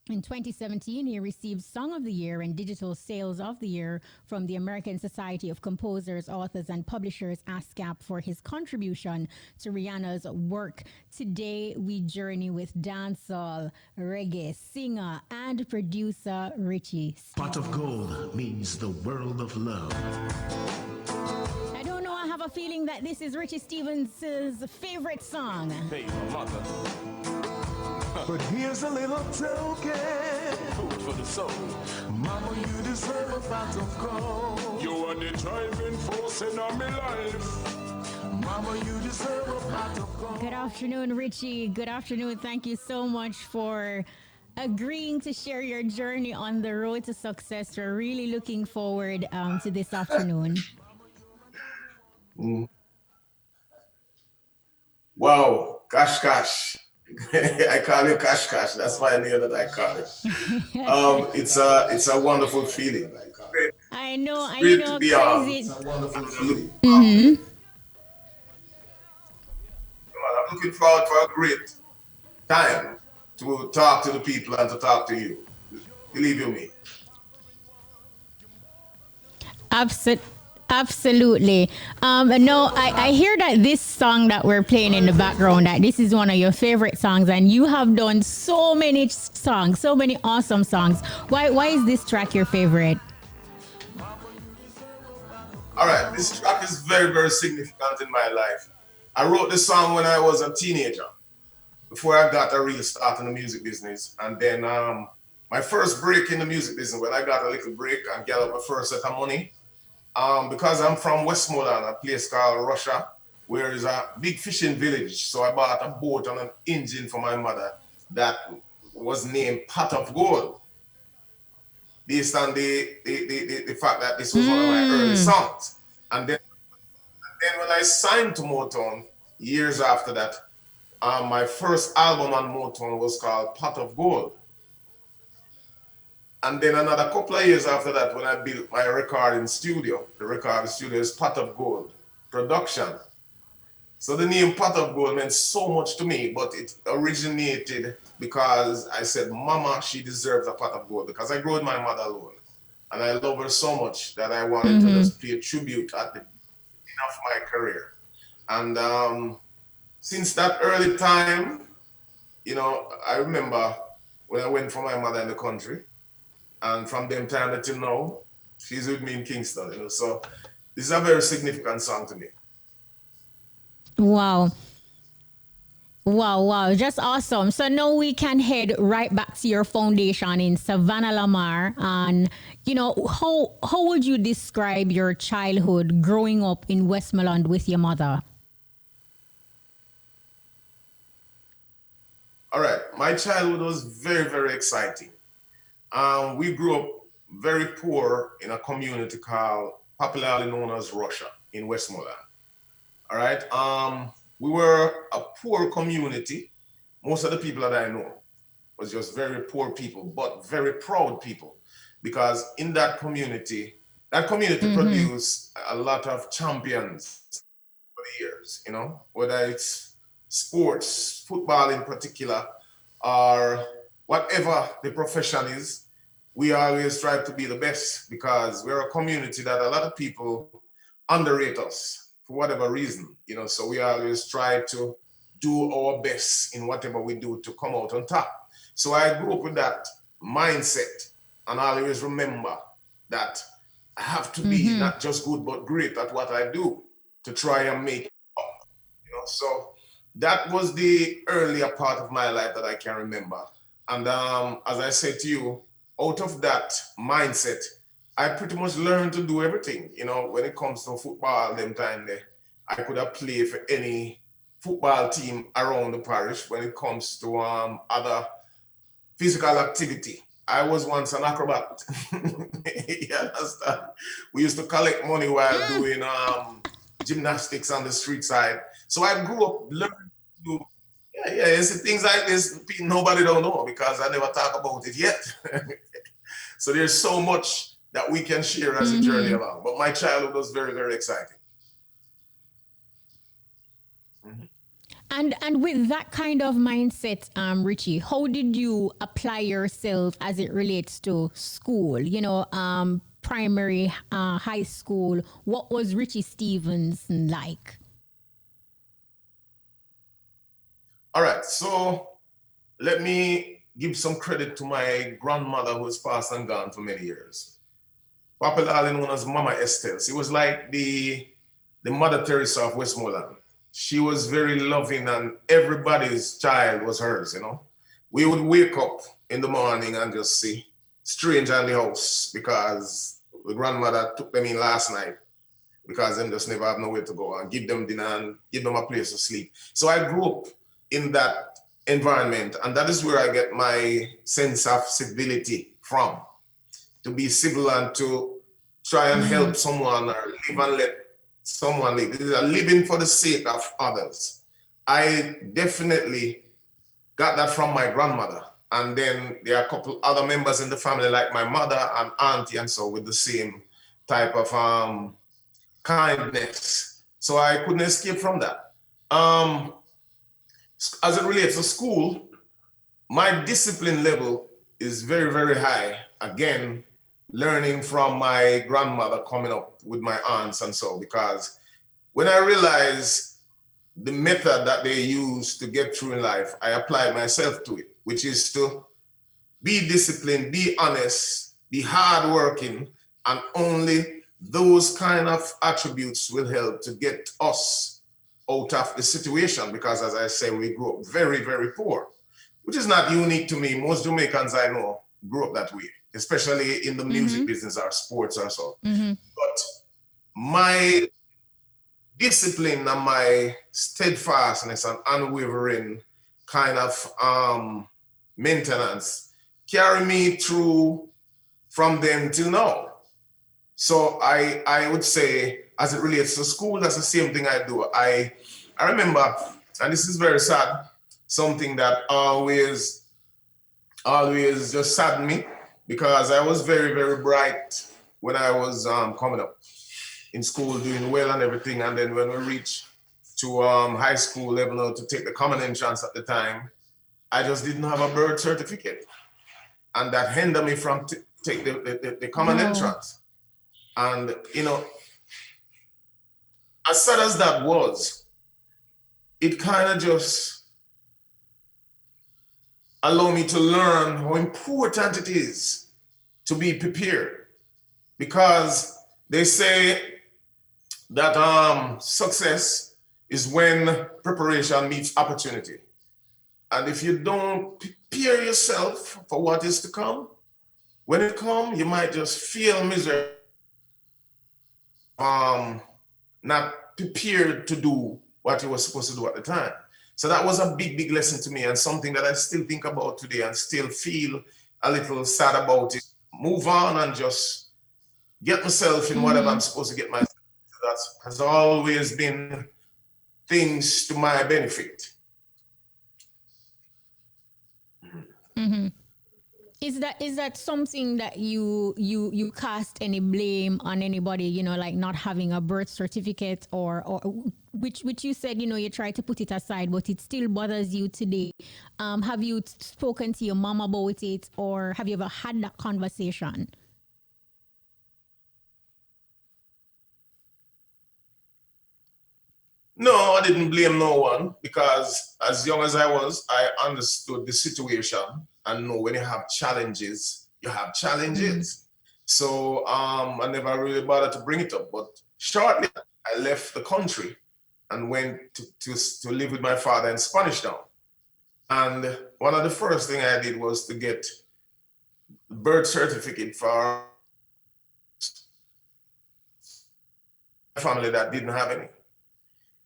In 2017, he received Song of the Year and Digital Sales of the Year from the American Society of Composers, Authors, and Publishers, ASCAP, for his contribution to Rihanna's work. Today, we journey with dancehall, reggae singer, and producer Richie. Pot of gold means the world of love. I don't know, I have a feeling that this is Richie Stevens' favorite song. Hey, my mother. But here's a little token. Food for the soul. Mama, you deserve a pot of gold. You are the driving force in our life. Mama, you deserve a pot of gold. Good afternoon, Richie. Good afternoon. Thank you so much for agreeing to share your journey on the road to success. We're really looking forward to this afternoon. Wow, Cash. I call you Cash. That's my name that I call it. It's a wonderful feeling. I know, Great crazy. to be on. It's a wonderful feeling. Mm-hmm. I'm looking forward for a great time to talk to the people and to talk to you. Believe you me. Absolutely. No, I hear that this song that we're playing in the background, that this is one of your favorite songs, and you have done so many songs, so many awesome songs. Why is this track your favorite? All right, this track is very, very significant in my life. I wrote this song when I was a teenager, before I got a real start in the music business. And then my first break in the music business, when I got a little break and get up my first set of money, because I'm from Westmoreland, a place called Russia, where is a big fishing village. So I bought a boat and an engine for my mother that was named Pot of Gold, based on the fact that this was one of my early songs. And then when I signed to Motown, years after that, my first album on Motown was called Pot of Gold. And then another couple of years after that, when I built my recording studio, the recording studio is Pot of Gold Production. So the name Pot of Gold meant so much to me, but it originated because I said, Mama, she deserves a pot of gold, because I grew with my mother alone. And I love her so much that I wanted to just pay a tribute at the beginning of my career. And since that early time, I remember when I went for my mother in the country. And from them time until now, she's with me in Kingston, So this is a very significant song to me. Wow. Just awesome. So now we can head right back to your foundation in Savannah, Lamar. And, how would you describe your childhood growing up in Westmoreland with your mother? All right. My childhood was very, very exciting. We grew up very poor in a community called, popularly known as Russia in Westmoreland. All right. We were a poor community. Most of the people that I know was just very poor people, but very proud people, because in that community produced a lot of champions for the years, whether it's sports, football in particular, or whatever the profession is. We always try to be the best, because we're a community that a lot of people underrate us for whatever reason, so we always try to do our best in whatever we do to come out on top. So I grew up with that mindset, and I always remember that I have to be not just good, but great at what I do to try and make it up, so that was the earlier part of my life that I can remember. And as I said to you, out of that mindset, I pretty much learned to do everything. When it comes to football, them time there, I could have played for any football team around the parish. When it comes to other physical activity, I was once an acrobat. You understand? We used to collect money while doing gymnastics on the street side. So I grew up learning to do, it's things like this nobody don't know, because I never talk about it yet. So there's so much that we can share as a journey along. But my childhood was very, very exciting. And with that kind of mindset, Richie, how did you apply yourself as it relates to school? Primary, high school. What was Richie Stevenson like? All right, so let me give some credit to my grandmother who has passed and gone for many years. Popularly known as Mama Estelle. She was like the Mother Teresa of Westmoreland. She was very loving and everybody's child was hers. We would wake up in the morning and just see stranger in the house because the grandmother took them in last night because them just never have nowhere to go, and give them dinner and give them a place to sleep. So I grew up in that environment, and that is where I get my sense of civility from. To be civil and to try and help someone or live and let someone live. This is a living for the sake of others. I definitely got that from my grandmother. And then there are a couple other members in the family, like my mother and auntie, and so with the same type of kindness. So I couldn't escape from that. As it relates to school, my discipline level is very, very high. Again, learning from my grandmother, coming up with my aunts and so, because when I realized the method that they use to get through in life, I applied myself to it, which is to be disciplined, be honest, be hardworking, and only those kind of attributes will help to get us out of the situation. Because as I say, we grew up very, very poor, which is not unique to me. Most Jamaicans I know grew up that way, especially in the music business or sports or so. But my discipline and my steadfastness and unwavering kind of maintenance carry me through from then till now. So I would say, as it relates to school, that's the same thing I do. I remember, and this is very sad, something that always just saddened me, because I was very, very bright when I was coming up in school, doing well and everything. And then when we reached to high school level to take the common entrance at the time, I just didn't have a birth certificate. And that hindered me from take the common entrance. And, as sad as that was, it kind of just allowed me to learn how important it is to be prepared. Because they say that success is when preparation meets opportunity. And if you don't prepare yourself for what is to come, when it comes, you might just feel miserable, not prepared to do what you were supposed to do at the time. So that was a big, big lesson to me, and something that I still think about today and still feel a little sad about it. Move on and just get myself in whatever I'm supposed to get myself. That has always been things to my benefit. Is that something that you cast any blame on anybody, like not having a birth certificate, or which you said, you try to put it aside, but it still bothers you today? Have you spoken to your mom about it, or have you ever had that conversation? No, I didn't blame no one, because as young as I was, I understood the situation and know when you have challenges, you have challenges. So I never really bothered to bring it up. But shortly, I left the country and went to live with my father in Spanish Town. And one of the first things I did was to get birth certificate for a family that didn't have any.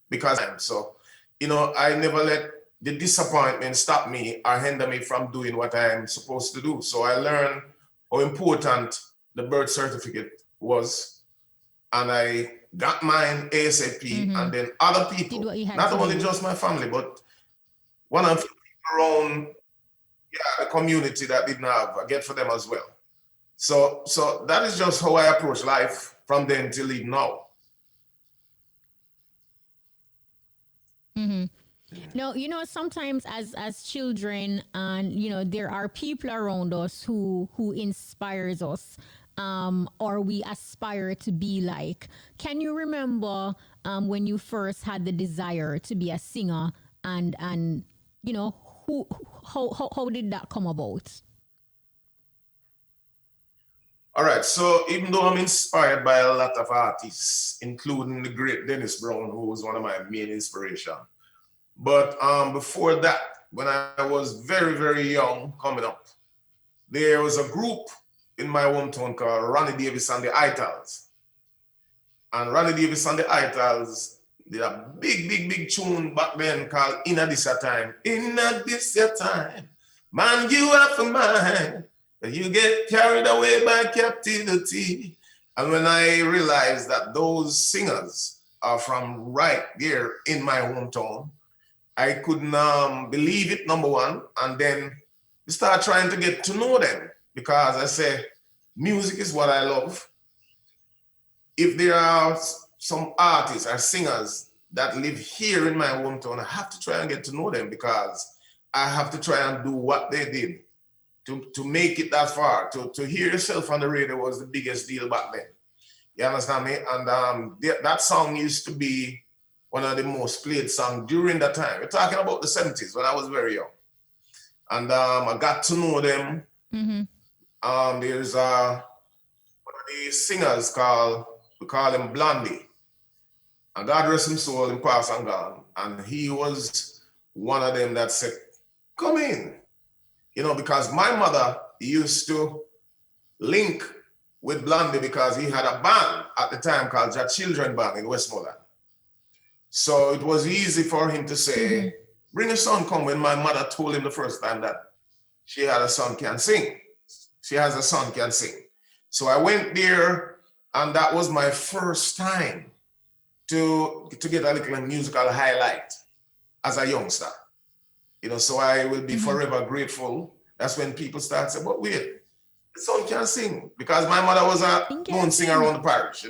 Because I never let the disappointment stop me or hinder me from doing what I am supposed to do. So I learned how important the birth certificate was, and I got mine ASAP. And then other people, not only just my family, but one of the people around the community that didn't have, I get for them as well. So that is just how I approach life from then till now. No, sometimes as children, and there are people around us who inspires us, or we aspire to be like. Can you remember when you first had the desire to be a singer, and you know who how did that come about? All right, so even though I'm inspired by a lot of artists, including the great Dennis Brown, who was one of my main inspiration, but before that, when I was very, very young coming up, there was a group in my hometown called Ronnie Davis and the Itals. And Ronnie Davis and the Itals did a big, big, big tune back then called Inna This Your Time. Inna This Your Time, man, you have a mind that you get carried away by captivity. And when I realized that those singers are from right there in my hometown, I couldn't believe it, number one. And then start trying to get to know them because I say, music is what I love. If there are some artists or singers that live here in my hometown, I have to try and get to know them because I have to try and do what they did to make it that far. To hear yourself on the radio was the biggest deal back then. You understand me? And that song used to be one of the most played songs during that time. We're talking about the 70s when I was very young. And I got to know them. Mm-hmm. There's one of the singers we call him Blondie. And God rest his soul, in pass and gone. And he was one of them that said, come in. Because my mother used to link with Blondie because he had a band at the time called the Children Band in Westmoreland. So it was easy for him to say, bring your son, come, when my mother told him the first time that she had a son can sing. She has a son can sing. So I went there, and that was my first time to get a little musical highlight as a youngster. So I will be forever grateful. That's when people start saying, but wait, the son can sing. Because my mother was a known singer around the parish,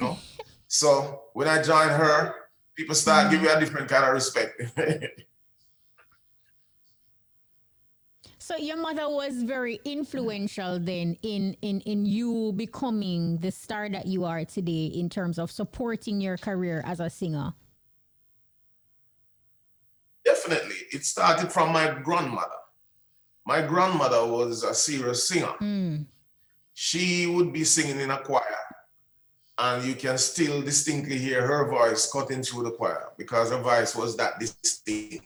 So when I joined her, people start giving me a different kind of respect. So your mother was very influential then in you becoming the star that you are today in terms of supporting your career as a singer. Definitely. It started from my grandmother. My grandmother was a serious singer. She would be singing in a choir, and you can still distinctly hear her voice cutting through the choir because her voice was that distinct.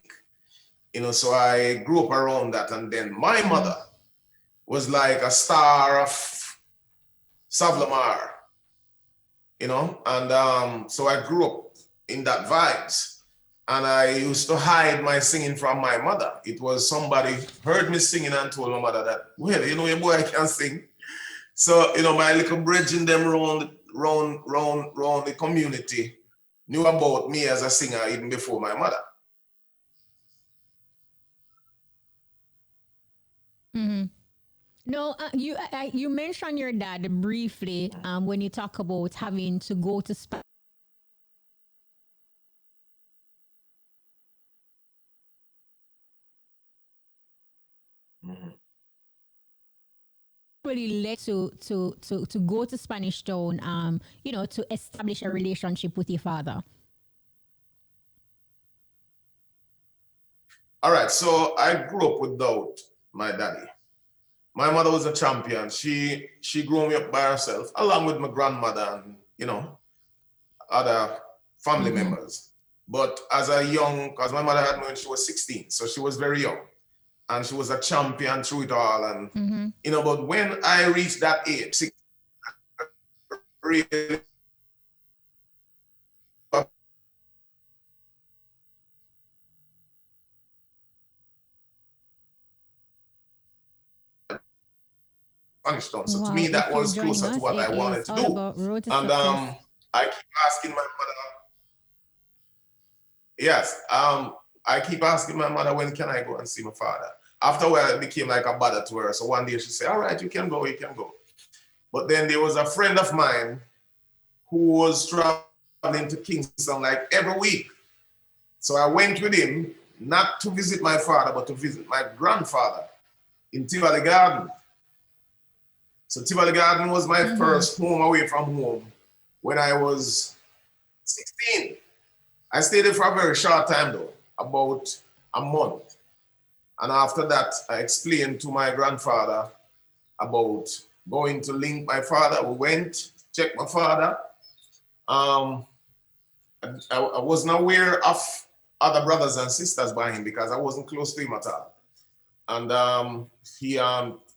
So I grew up around that. And then my mother was like a star of Savlamar, and so I grew up in that vibes. And I used to hide my singing from my mother. It was somebody heard me singing and told my mother that, well, your boy can sing. So, my little bridging them round the community knew about me as a singer even before my mother. No, you mentioned your dad briefly when you talk about having to go to really led to go to Spanish Town, to establish a relationship with your father. All right, so I grew up without my daddy. My mother was a champion. She grew me up by herself, along with my grandmother and, other family members. But as a young, because my mother had me when she was 16, so she was very young. And she was a champion through it all. And, but when I reached that age, 16, really Spanish Town. So to me, that was closer to what I wanted to do. And I keep asking my mother, yes, I keep asking my mother, when can I go and see my father? After a while, it became like a bother to her. So one day she said, all right, you can go, you can go. But then there was a friend of mine who was traveling to Kingston like every week. So I went with him, not to visit my father, but to visit my grandfather in Tivoli Garden. So Tivoli Garden was my first home away from home when I was 16. I stayed there for a very short time though, about a month. And after that, I explained to my grandfather about going to link my father. We went, checked my father. I wasn't aware of other brothers and sisters by him because I wasn't close to him at all. And he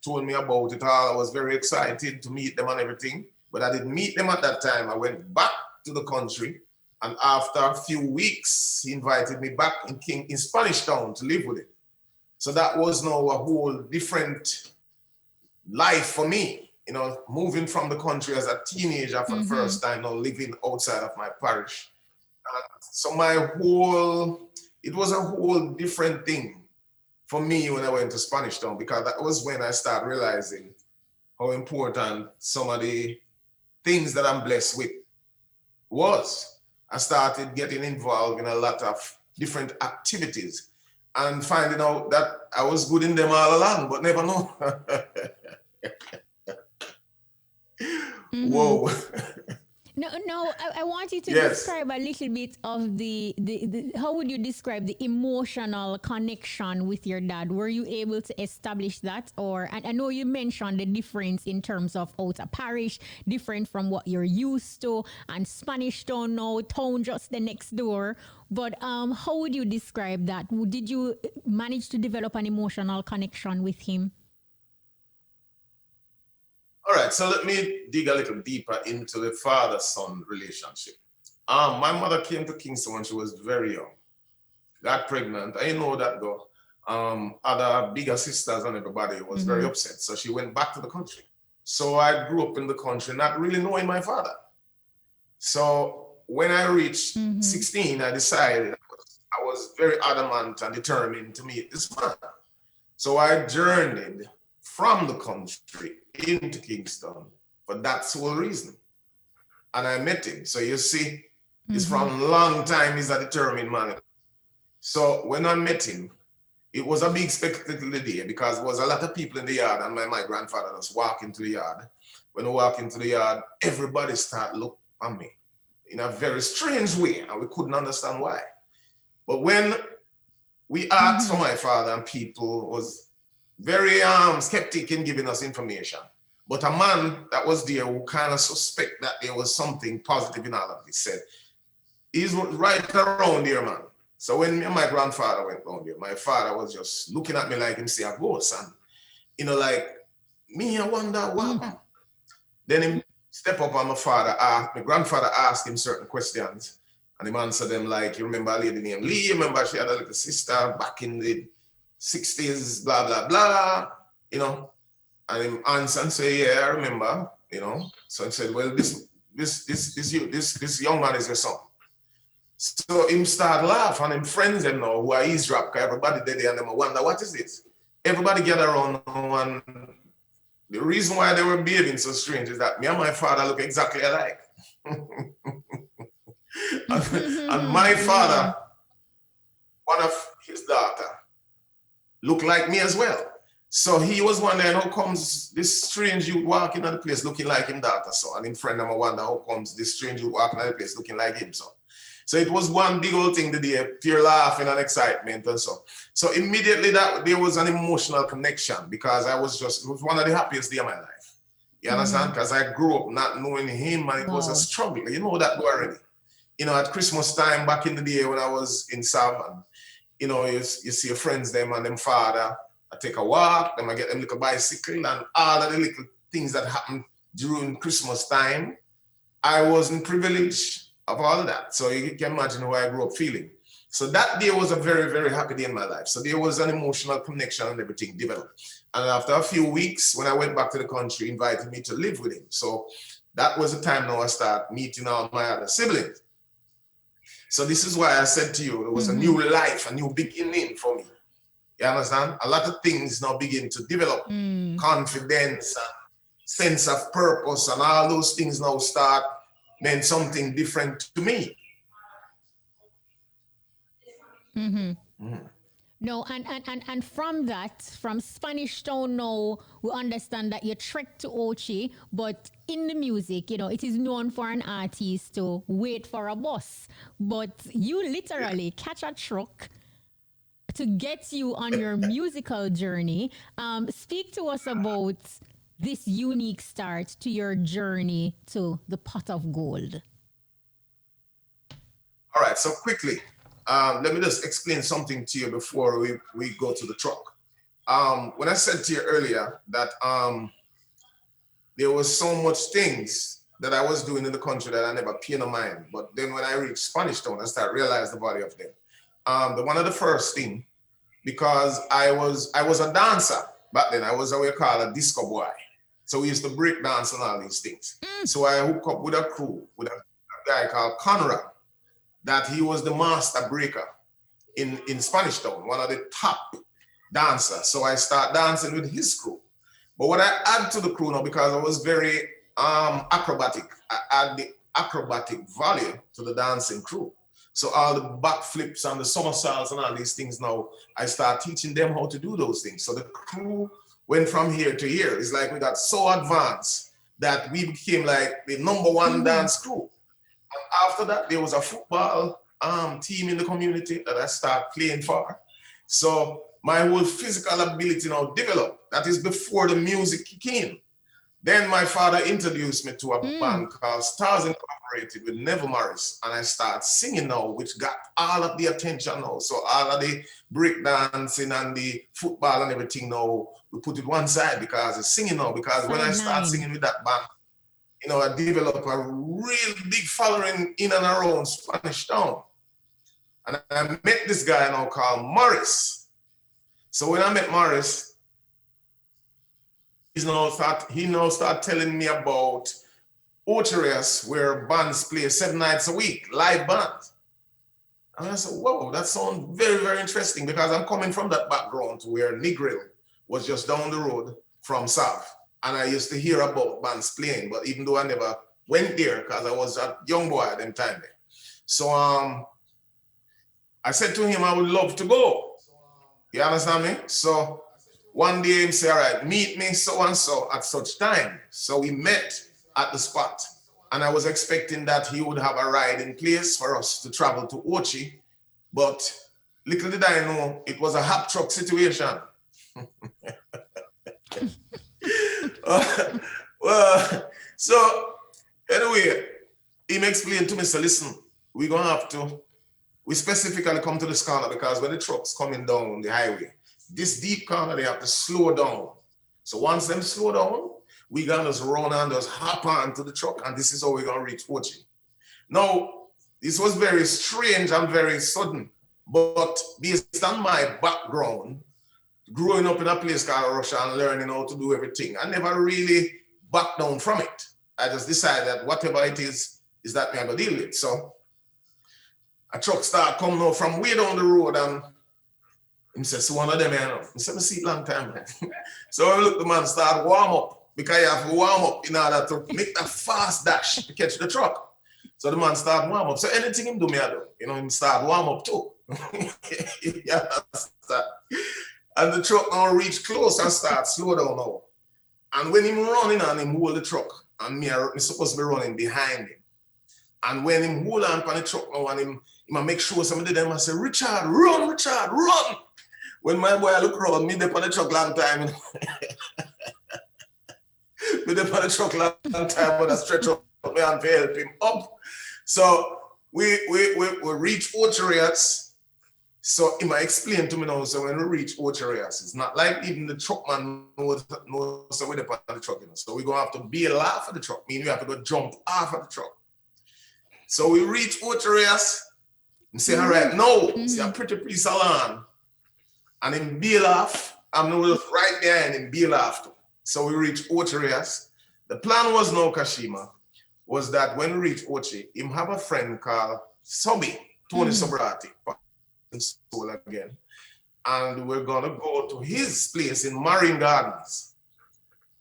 told me about it all. I was very excited to meet them and everything, but I didn't meet them at that time. I went back to the country, and after a few weeks, he invited me back in Spanish Town to live with him. So that was now a whole different life for me, you know, moving from the country as a teenager for the first time, now living outside of my parish. So it was a whole different thing for me when I went to Spanish Town, because that was when I started realizing how important some of the things that I'm blessed with was. I started getting involved in a lot of different activities and finding out that I was good in them all along, but never know. Whoa. No, I want you to Yes. describe a little bit of the how would you describe the emotional connection with your dad? Were you able to establish that? Or, and I know you mentioned the difference in terms of outer parish, different from what you're used to, and Spanish Town now, town just the next door. But how would you describe that? Did you manage to develop an emotional connection with him? All right, so let me dig a little deeper into the father-son relationship. My mother came to Kingston when she was very young, got pregnant. I know that though. Other bigger sisters and everybody was very upset. So she went back to the country. So I grew up in the country, not really knowing my father. So when I reached 16, I decided I was very adamant and determined to meet this man. So I journeyed from the country into Kingston for that sole reason. And I met him. So you see, it's from a long time, he's a determined man. So when I met him, it was a big spectacle day because there was a lot of people in the yard, and my grandfather was walking to the yard. When we walk into the yard, everybody started looking at me in a very strange way, and we couldn't understand why. But when we asked for my father, and people was very skeptic in giving us information. But a man that was there who kind of suspect that there was something positive in all of this said, he's right around here, man. So when me and my grandfather went down there, my father was just looking at me like him say a ghost. And, you know, like, me, I wonder what. Then him step up and my grandfather asked him certain questions. And him answered them like, you remember a lady named Lee? Remember she had a little sister back in the 60s, blah, blah, blah, you know. And him answer and say, yeah, I remember, you know. So he said, well, this young man is your son. So him start laugh, and him friends them now who are eavesdrop, because everybody there and them wonder, what is this? Everybody gather around now, and the reason why they were behaving so strange is that me and my father look exactly alike. and my father, one of his daughter, looked like me as well. So he was wondering how comes this strange youth walking on the place looking like him daughter. So and in friend of mine wonder how comes this strange youth walking on the place looking like him. So it was one big old thing today, pure laughing and excitement and so. So immediately there was an emotional connection because it was one of the happiest days of my life. You understand? Because I grew up not knowing him, and it was a struggle. You know that already. You know, at Christmas time back in the day when I was in Salmon, you know, you see your friends them and them father, I take a walk, then I get them little bicycle and all of the little things that happen during Christmas time. I wasn't privileged of all of that. So you can imagine how I grew up feeling. So that day was a very, very happy day in my life. So there was an emotional connection and everything developed. And after a few weeks, when I went back to the country, he invited me to live with him. So that was the time now I start meeting all my other siblings. So this is why I said to you, it was a new life, a new beginning for me. You understand? A lot of things now begin to develop. Confidence and sense of purpose and all those things now start meant something different to me. No, and from that, from Spanish Town now, we understand that you trek to Ochi, but in the music, it is known for an artist to wait for a bus. But you literally catch a truck to get you on your musical journey. Speak to us about this unique start to your journey to the pot of gold. All right, so quickly, let me just explain something to you before we go to the truck. When I said to you earlier that there was so much things that I was doing in the country that I never paid no mind, but then when I reached Spanish Town, I started realize the value of them. One of the first thing, because I was a dancer back then. I was what we call a disco boy. So we used to break dance and all these things. So I hooked up with a crew with a guy called Conrad, that he was the master breaker in Spanish Town, one of the top dancers. So I start dancing with his crew. But what I add to the crew now, because I was very acrobatic, I add the acrobatic value to the dancing crew. So all the backflips and the somersaults and all these things now, I start teaching them how to do those things. So the crew went from here to here. It's like we got so advanced that we became like the #1 dance crew. And after that, there was a football team in the community that I started playing for. So my whole physical ability now developed. That is before the music kicked in. Then my father introduced me to a band called Stars Incorporated with Neville Morris, and I started singing now, which got all of the attention now. So all of the breakdancing and the football and everything now, we put it one side because it's singing now. Because when I started singing with that band, I developed a real big following in and around Spanish Town. And I met this guy now called Morris. So when I met Morris, he now started telling me about Ochereas, where bands play 7 nights a week, live bands. And I said, whoa, that sounds very, very interesting, because I'm coming from that background to where Negril was just down the road from South. And I used to hear about bands playing, but even though I never went there because I was a young boy at them time there. So I said to him, I would love to go. You understand me? So one day he said, all right, meet me so-and-so at such time. So we met at the spot. And I was expecting that he would have a ride in place for us to travel to Ochi. But little did I know, it was a hop truck situation. So anyway, he explained to me, so listen, we're going to have to, we specifically come to this corner because when the truck's coming down the highway, this deep corner, they have to slow down. So once them slow down, we going to just run and just hop on to the truck, and this is how we're going to reach Ochi. Now, this was very strange and very sudden, but based on my background, growing up in a place called Russia and learning how to do everything, I never really backed down from it. I just decided that whatever it is that me I going to deal with. So a truck start coming out from way down the road, and he says, so one of them, I said, I see it long time, man. So I look, the man start warm up, because you have to warm up in order to make that fast dash to catch the truck. So the man start warm up. So anything him do, me I do. Him start warm up too. Yeah, and the truck now reach close and start slow down now. And when him running and him hold the truck, and me supposed to be running behind him. And when him hold on for the truck now and him make sure somebody them and say, Richard, run, run. When my boy look around, me there on the truck long time. Me there on the truck long time, but I stretch up my hand to help him up. So we reach Ochereas. So he might explain to me now, so when we reach Ochereas, it's not like even the truckman knows so we're on the truck. So we're going to have to bail off of the truck, meaning we have to go jump off of the truck. So we reach Ochereas and say, all right, now, see a pretty piece of land. And in bail off, I'm just right behind him, bail off too. So we reach Ochereas. The plan was now, Kashima, was that when we reach Ochi, him have a friend called Tony Sobrati, soul again, and we're gonna go to his place in Marine Gardens,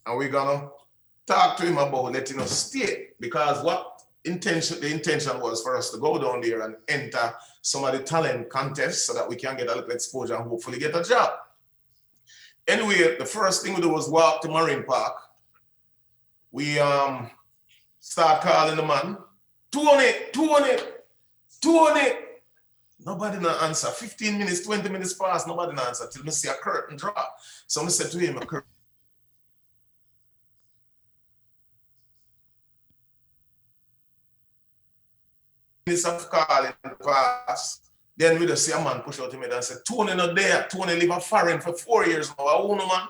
and we're gonna talk to him about letting us stay, because what the intention was for us to go down there and enter some of the talent contests so that we can get a little exposure and hopefully get a job. Anyway, the first thing we did was walk to Marine Park. We start calling the man, 200. Nobody not answer. 15 minutes, 20 minutes pass, nobody not answer till me see a curtain drop. So I said to him, a curtain. Minutes of calling pass. Then we just see a man push out to me and say, Tony not there. Tony live a foreign for 4 years now. I own a man.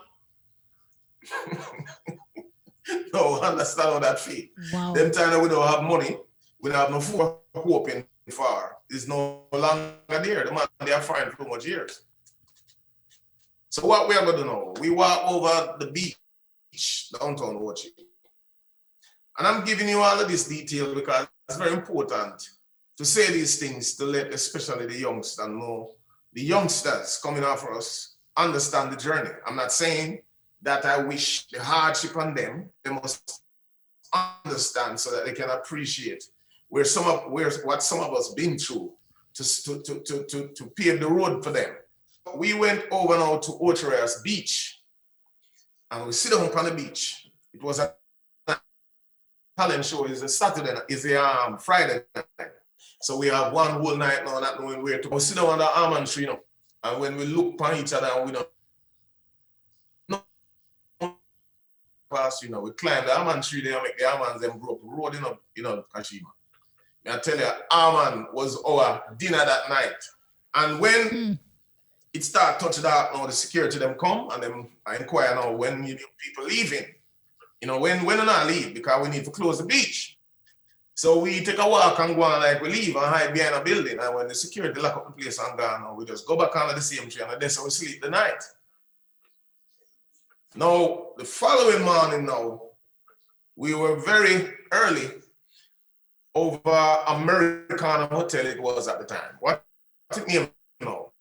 No, understand how that feel. Wow. Them time that we don't have money, we don't have no hope in far. It's no longer there. The man they are fine for too much years. So what we are going to do now, we walk over the beach, downtown Ochi. And I'm giving you all of this detail because it's very important to say these things to let especially the youngsters know, the youngsters coming after us understand the journey. I'm not saying that I wish the hardship on them. They must understand so that they can appreciate what some of us been through to pave the road for them. We went over now to Ochoreas Beach and we sit down on the beach. It was a talent show. It's a Saturday, it's a Friday night. So we have one whole night now not knowing where to go. We sit down on the almond tree, you know, and when we look upon each other and we don't pass, you know, we climb the almond tree there and make the almonds them grow up road, Kashima. I tell you, almond was our dinner that night. And when it started touching dark now, the security them come and them I inquire now when you need people leaving. You know, when do not leave because we need to close the beach. So we take a walk and go on like we leave and hide behind a building. And when the security lock up the place and gone, now we just go back under the same tree and that's how we sleep the night. Now, the following morning now, we were very early over Americana Hotel it was at the time. What's the name now?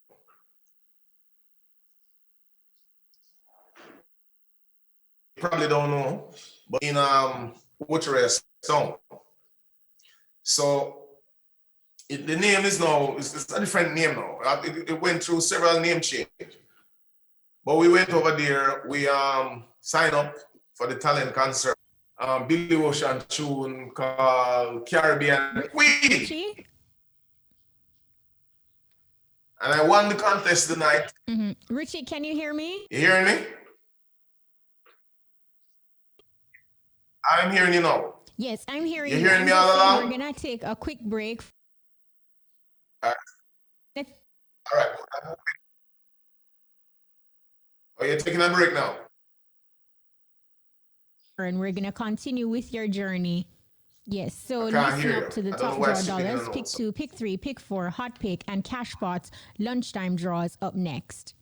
You probably don't know, but in Ochoreas Town. So the name is now, it's a different name now. It went through several name changes. But we went over there, we signed up for the talent concert. Billy Ocean tune called Caribbean Queen. Richie? And I won the contest tonight. Mm-hmm. Richie, can you hear me? You hearing me? I'm hearing you now. Yes, I'm hearing you. You hearing me all along? We're going to take a quick break. All right. Are you taking a break now? And we're going to continue with your journey. Yes, so listen up to the top draw dollars, pick 2, pick 3, pick 4, hot pick, and cash pots, lunchtime draws up next.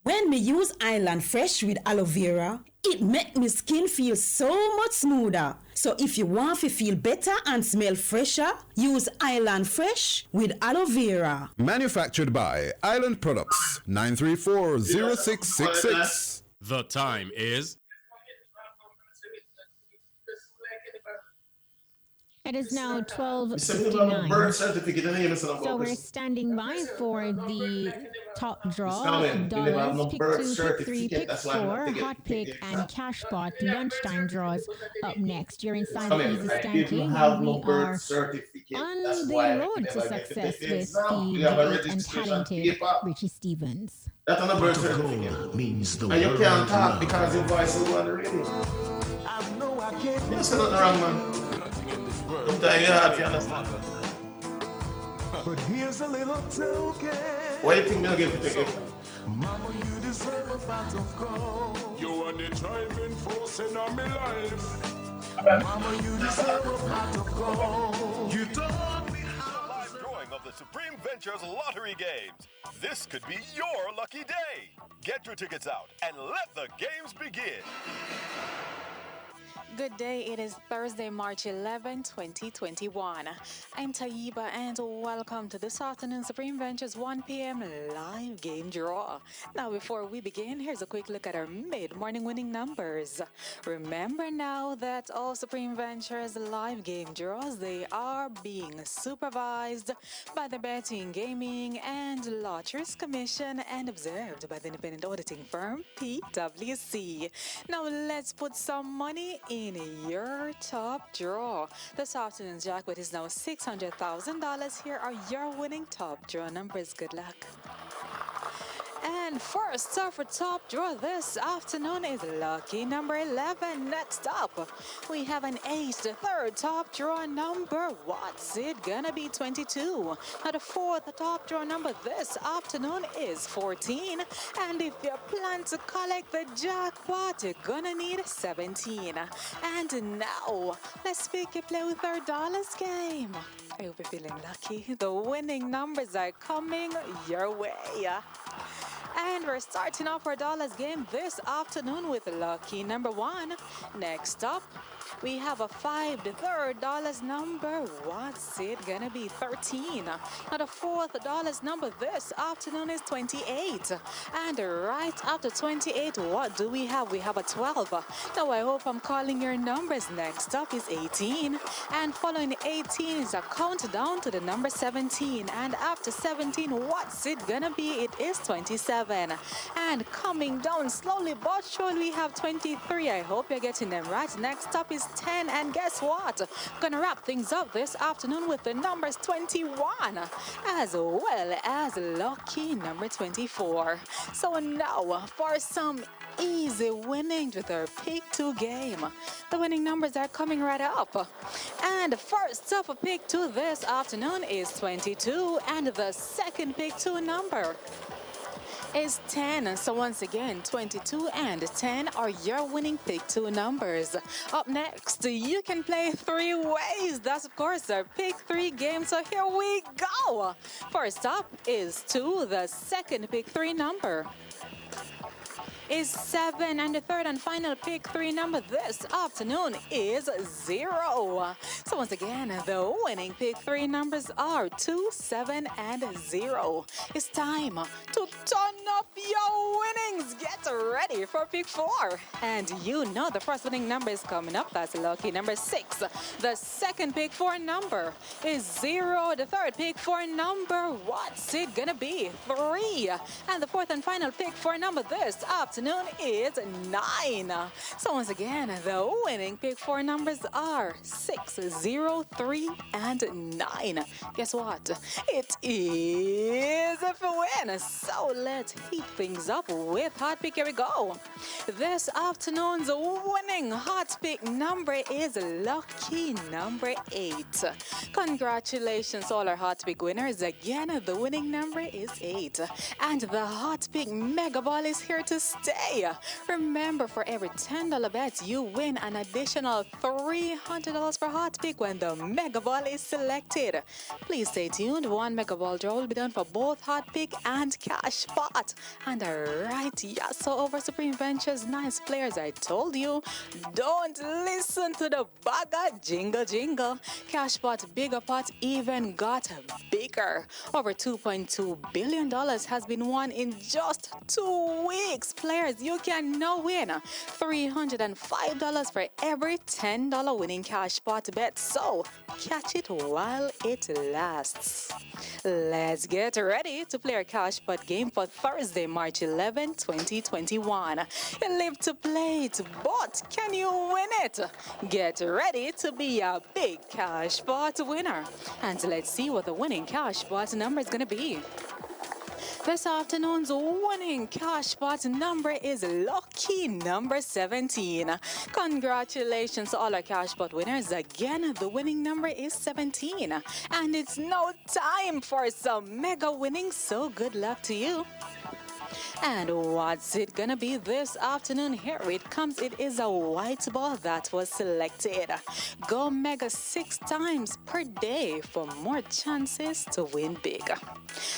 When me use Island Fresh with aloe vera, it make me skin feel so much smoother. So if you want to feel better and smell fresher, use Island Fresh with aloe vera. Manufactured by Island Products, 934-0666. The time is... It is now 12:59. So we're standing by for the top draw. Dollars, pick 2, pick 3, pick 4, hot pick, and cash pot lunchtime draws up next. You're inside the Easy Skanky, and we are on the road to success with the great and talented Richie Stevens. That's on a birth certificate. Means the and you world can't talk of because your voice is on the radio. There's nothing wrong, man. Sometimes you have to understand. But here's a little token. Why do you think they'll give you ticket? Mama, you deserve a pot of gold. You are the driving force in my life. Mama, you deserve a pot of gold. You taught me how. Live drawing of the Supreme Ventures Lottery Games. This could be your lucky day. Get your tickets out and let the games begin. Good day. It is Thursday, March 11, 2021. I'm Taiba and welcome to this afternoon Supreme Ventures 1 p.m. live game draw. Now, before we begin, here's a quick look at our mid-morning winning numbers. Remember now that all Supreme Ventures live game draws, they are being supervised by the Betting, Gaming and Lotteries Commission and observed by the independent auditing firm PwC. Now, let's put some money in your top draw. This afternoon's jackpot is now $600,000. Here are your winning top draw numbers. Good luck. And first up for top draw this afternoon is lucky number 11. Next up, we have an ace, the third top draw number. What's it gonna be? 22. Now the fourth top draw number this afternoon is 14. And if you plan to collect the jackpot, you're gonna need 17. And now, let's pick a play with our dollars game. I hope you're feeling lucky. The winning numbers are coming your way. And we're starting off our dollars game this afternoon with lucky number 1. Next up, we have a 5, the third dollars number. What's it gonna be? 13. Now the fourth dollars number this afternoon is 28. And right after 28, what do we have? We have a 12. Now I hope I'm calling your numbers. Next up is 18. And following 18 is a countdown to the number 17. And after 17, what's it gonna be? It is 27. And coming down slowly but surely, we have 23. I hope you're getting them right. Next up is 10, and guess what? Gonna wrap things up this afternoon with the numbers 21 as well as lucky number 24. So now for some easy winnings with our pick 2 game. The winning numbers are coming right up. And first up for pick 2 this afternoon is 22, and the second pick 2 number is 10. So once again, 22 and 10 are your winning pick 2 numbers. Up next, you can play 3 ways. That's of course our pick 3 game. So here we go. First up is 2. The second pick 3 number is 7, and the third and final pick 3 number this afternoon is 0. So once again, the winning pick 3 numbers are 2, 7, and 0. It's time to turn up your winnings. Get ready for pick 4. And you know the first winning number is coming up. That's lucky number 6. The second pick 4 number is 0. The third pick 4 number, what's it gonna be? 3. And the fourth and final pick 4 number this afternoon is 9. So once again, the winning pick 4 numbers are 6, 0, 3, and 9. Guess what? It is a win. So let's heat things up with hot pick. Here we go. This afternoon's winning hot pick number is lucky number 8. Congratulations all our hot pick winners. Again, the winning number is 8. And the hot pick mega ball is here to stay. Remember, for every $10 bet, you win an additional $300 for hot pick when the mega ball is selected. Please stay tuned. 1 mega ball draw will be done for both hot pick and cash pot. And alright, yeah, so over Supreme Ventures, nice players, I told you, don't listen to the bagger jingle. Cash pot, bigger pot even got bigger. Over $2.2 billion has been won in just 2 weeks. Players, you can now win $305 for every $10 winning cash pot bet. So catch it while it lasts. Let's get ready to play our cash pot game for Thursday, March 11, 2021. You live to play it, but can you win it? Get ready to be a big cash pot winner. And let's see what the winning cash pot number is going to be. This afternoon's winning cash pot number is lucky number 17. Congratulations to all our cash pot winners. Again, the winning number is 17. And it's now time for some mega winnings, so good luck to you. And what's it gonna be this afternoon? Here it comes. It is a white ball that was selected. Go Mega 6 times per day for more chances to win big.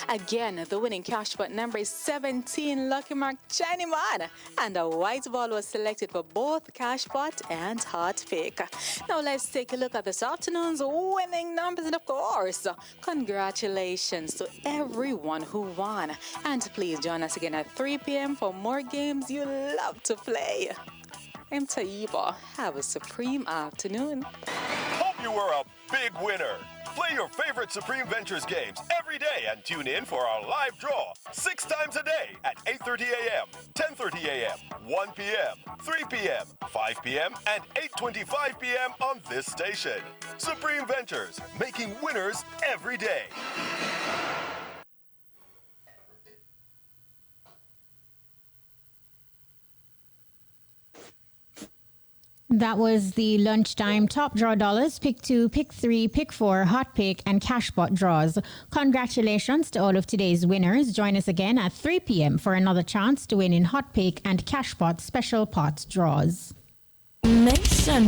Again, the winning cash pot number is 17, Lucky Mark Chinaman. And a white ball was selected for both cash pot and hot pick. Now let's take a look at this afternoon's winning numbers. And of course, congratulations to everyone who won. And please join us again at 3 p.m. for more games you love to play. I'm Taiba. Have a supreme afternoon. Hope you were a big winner. Play your favorite Supreme Ventures games every day and tune in for our live draw 6 times a day at 8:30 a.m., 10:30 a.m., 1 p.m., 3 p.m., 5 p.m., and 8:25 p.m. on this station. Supreme Ventures, making winners every day. That was the lunchtime top draw dollars, pick 2, pick 3, pick 4, hot pick, and cashpot draws. Congratulations to all of today's winners. Join us again at 3 p.m. for another chance to win in hot pick and cashpot special pot draws. Nation,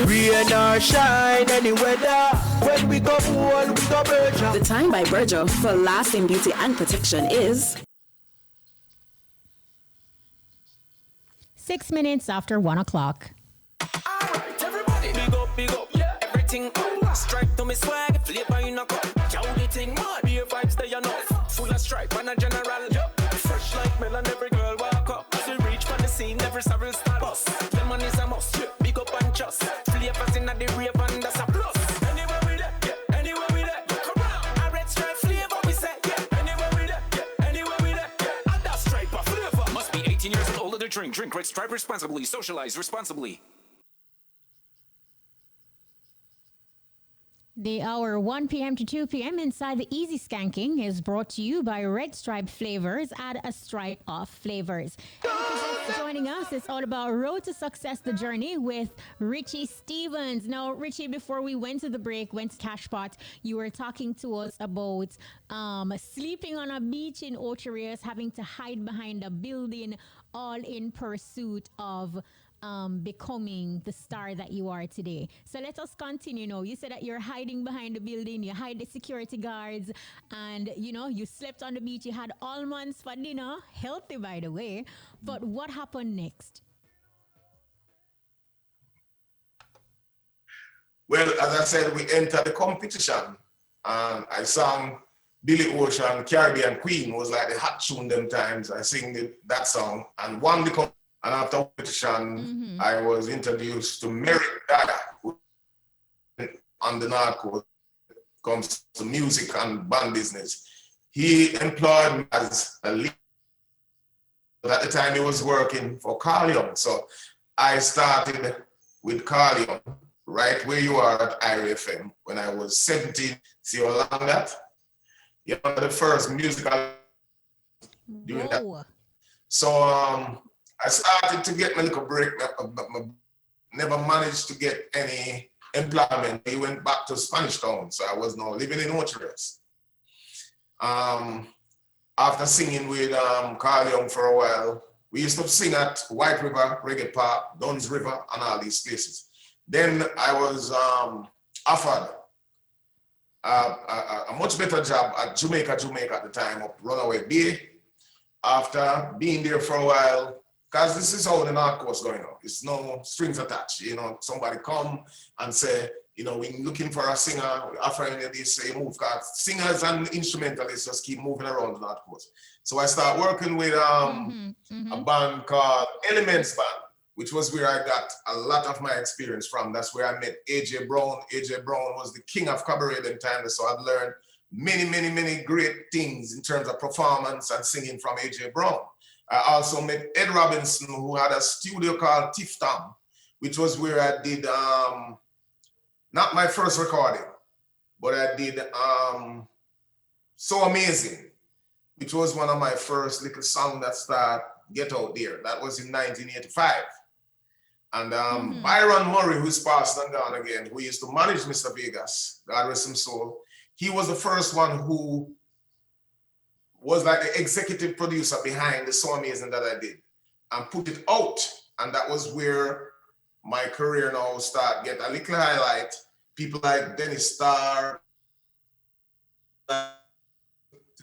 rain or shine, any weather. When we go pool, we go Berger. The time by Berger for lasting beauty and protection is 6 minutes after 1 o'clock. Alright, everybody, big up, yeah. Everything stripe to me swag, flavor in a cup. Cow the thing, mad, beer vibes they enough. Full of stripe and a general, yep. Fresh like melon, every girl walk up. As we reach for the scene, every several star bus. Lemon is a must, yeah. Big up and just. Flavors in the rave and that's a plus. Anywhere we there, yeah. Anywhere we there, yeah. Come on, a red stripe flavor we say, yeah. Anywhere we there, yeah. Anywhere we there, yeah. And that stripe of flavor. Must be 18 years and older to drink. Drink Red Stripe responsibly. Socialize responsibly. The hour 1 p.m. to 2 p.m. inside the Easy Skanking is brought to you by Red Stripe Flavors. Add a stripe of flavors. And if you're just joining us, it's all about Road to Success, the journey with Richie Stevens. Now, Richie, before we went to the break, went to Cashpot, you were talking to us about sleeping on a beach in Ocherias, having to hide behind a building, all in pursuit of becoming the star that you are today. So let us continue now. You said that you're hiding behind the building, you hide the security guards, and you slept on the beach, you had almonds for dinner, healthy by the way. But what happened next? Well, as I said, we entered the competition and I sang Billy Ocean, Caribbean Queen was like the hot tune them times. I sing that song and won the competition. And after competition, I was introduced to Merrick Dada, who on the North Coast comes to music and band business. He employed me as a lead. At the time, he was working for Carlion. So I started with Carlion, right where you are at IRFM, when I was 17. See how long that? You know, the first musical doing that. So, I started to get my little break, never managed to get any employment. He went back to Spanish Town, so I was now living in Ocherias. After singing with Carl Young for a while, we used to sing at White River, Reggae Park, Duns River, and all these places. Then I was offered a much better job at Jamaica at the time, up Runaway Bay. After being there for a while, because this is how the North Coast going on. It's no strings attached. Somebody come and say, we're looking for a singer, we're offering you this, say move. Because singers and instrumentalists just keep moving around the North Coast. So I started working with a band called Elements Band, which was where I got a lot of my experience from. That's where I met AJ Brown. AJ Brown was the king of cabaret at the time. So I've learned many great things in terms of performance and singing from AJ Brown. I also met Ed Robinson, who had a studio called Tiff Tom, which was where I did, not my first recording, but I did So Amazing, which was one of my first little songs that started Get Out There. That was in 1985. And Byron Murray, who's passed and gone again, who used to manage Mr. Vegas, God rest his soul, he was the first one who was like the executive producer behind the So Amazing that I did and put it out. And that was where my career now start get a little highlight. People like Dennis Starr,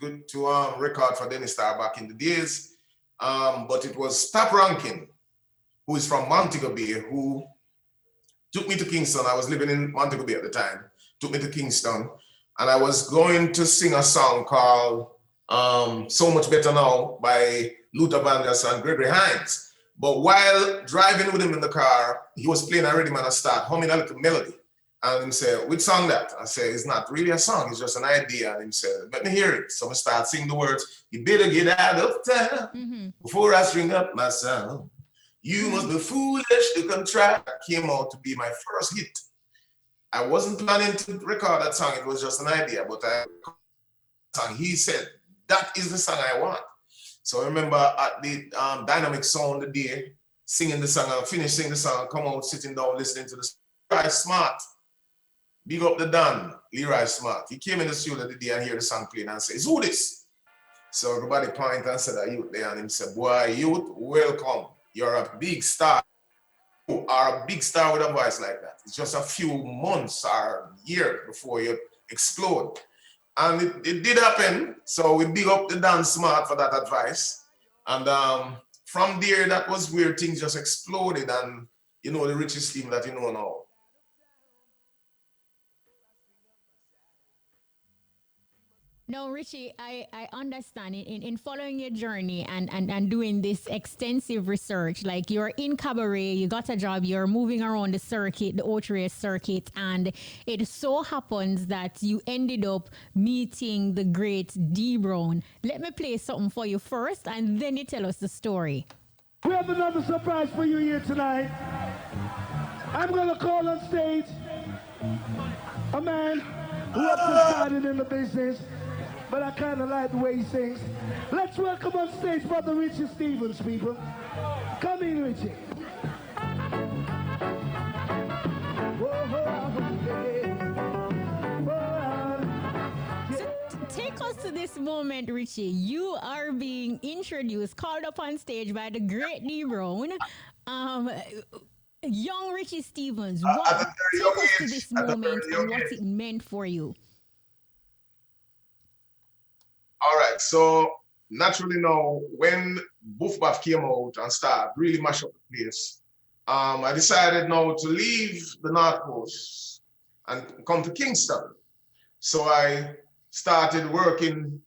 to record for Dennis Starr back in the days. But it was Top Ranking, who is from Montego Bay, who took me to Kingston. I was living in Montego Bay at the time, took me to Kingston, and I was going to sing a song called So Much Better Now by Luther Vandross and Gregory Hines. But while driving with him in the car, he was playing a rhythm and I start humming a little melody. And he said, which song that? I said, it's not really a song, it's just an idea. And he said, let me hear it. So I start singing the words, you better get out of town before I string up my sound. You must be foolish to come try. Came out to be my first hit. I wasn't planning to record that song, it was just an idea, but he said, that is the song I want. So I remember at the Dynamic Sound the day, singing the song, I finished singing the song, come out, sitting down, listening to the Leroy Smart. Big up the Don, Leroy Smart. He came in the studio the day and hear the song playing and says, who this? So everybody pointed and said, a youth there, and he said, boy, youth, welcome. You're a big star. You are a big star with a voice like that. It's just a few months or years before you explode. And it did happen. So we big up the Dan Smart for that advice. And from there, that was where things just exploded. And you know, the Richie scheme that you know now. No, Richie, I understand in following your journey and doing this extensive research, like you're in cabaret, you got a job, you're moving around the circuit, the Otrier circuit, and it so happens that you ended up meeting the great D Brown. Let me play something for you first, and then you tell us the story. We have another surprise for you here tonight. I'm going to call on stage a man who has started in the business, but I kind of like the way he sings. Let's welcome on stage Brother Richie Stevens, people. Come in, Richie. So take us to this moment, Richie. You are being introduced, called up on stage by the great D Brown. Young Richie Stevens, take us to this moment and what it meant for you. All right, so naturally now, when Boof Baff came out and started really mash up the place, I decided now to leave the North Coast and come to Kingston. So I started working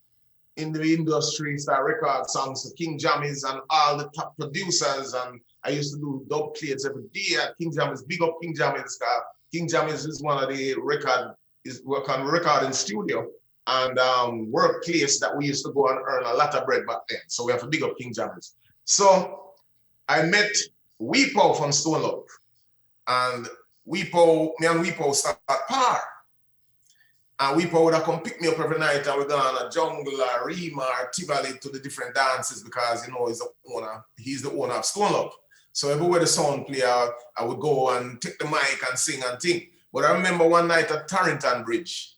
in the industry, started record songs for King Jammies and all the top producers, and I used to do dub plates every day at King Jammies. Big up King Jammies. King Jammies is one of the work on recording studio and workplace that we used to go and earn a lot of bread back then. So we have to big up King Jammies. So I met Weepo from Stone Love. And me and Weepo started par. And Weepo would have come pick me up every night and we're going on a jungle or Rima or Tivoli to the different dances because, you know, he's the owner of Stone Love. So everywhere the sound play out, I would go and take the mic and sing and think. But I remember one night at Tarrington Bridge,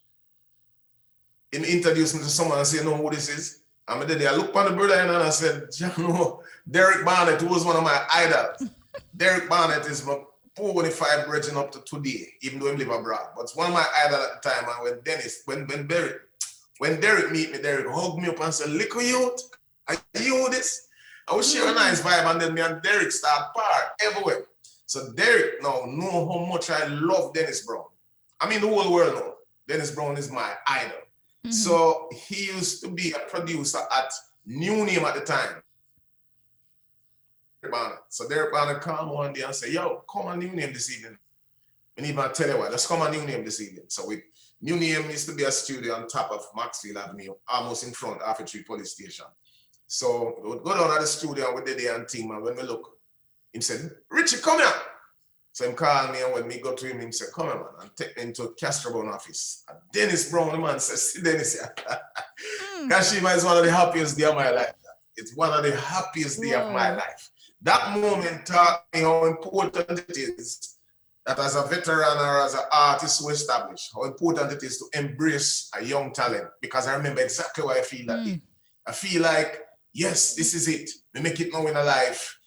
he introduced me to someone and said, you know who this is? And I looked on the brother and I said, you know, Derek Barnett, who was one of my idols. Derek Barnett is my 45 brethren up to today, even though he live abroad. But it's one of my idols at the time. And when Derek meet me, Derek hugged me up and said, "Little youth, are you this?" I was sharing a nice vibe, and then me and Derek start par everywhere. So Derek now know how much I love Dennis Brown. I mean, the whole world knows Dennis Brown is my idol. Mm-hmm. So he used to be a producer at New Name at the time. So Derek Barnett come one day and say, yo, come on New Name this evening. We need to tell you what, let's come on New Name this evening. So New Name used to be a studio on top of Maxfield Avenue, almost in front of Alpha Tree Police Station. So we would go down to the studio with the day and team, and when we look, he said, Richie, come here. So he called me, and when we go to him, he said, come here, man, and take me into Castro Brown office. And Dennis Brown, the man says, see Dennis here. Kashima is one of the happiest days of my life. It's one of the happiest days of my life. That moment taught me how important it is that as a veteran or as an artist who established, how important it is to embrace a young talent. Because I remember exactly what I feel that day. I feel like, yes, this is it. We make it now in a life.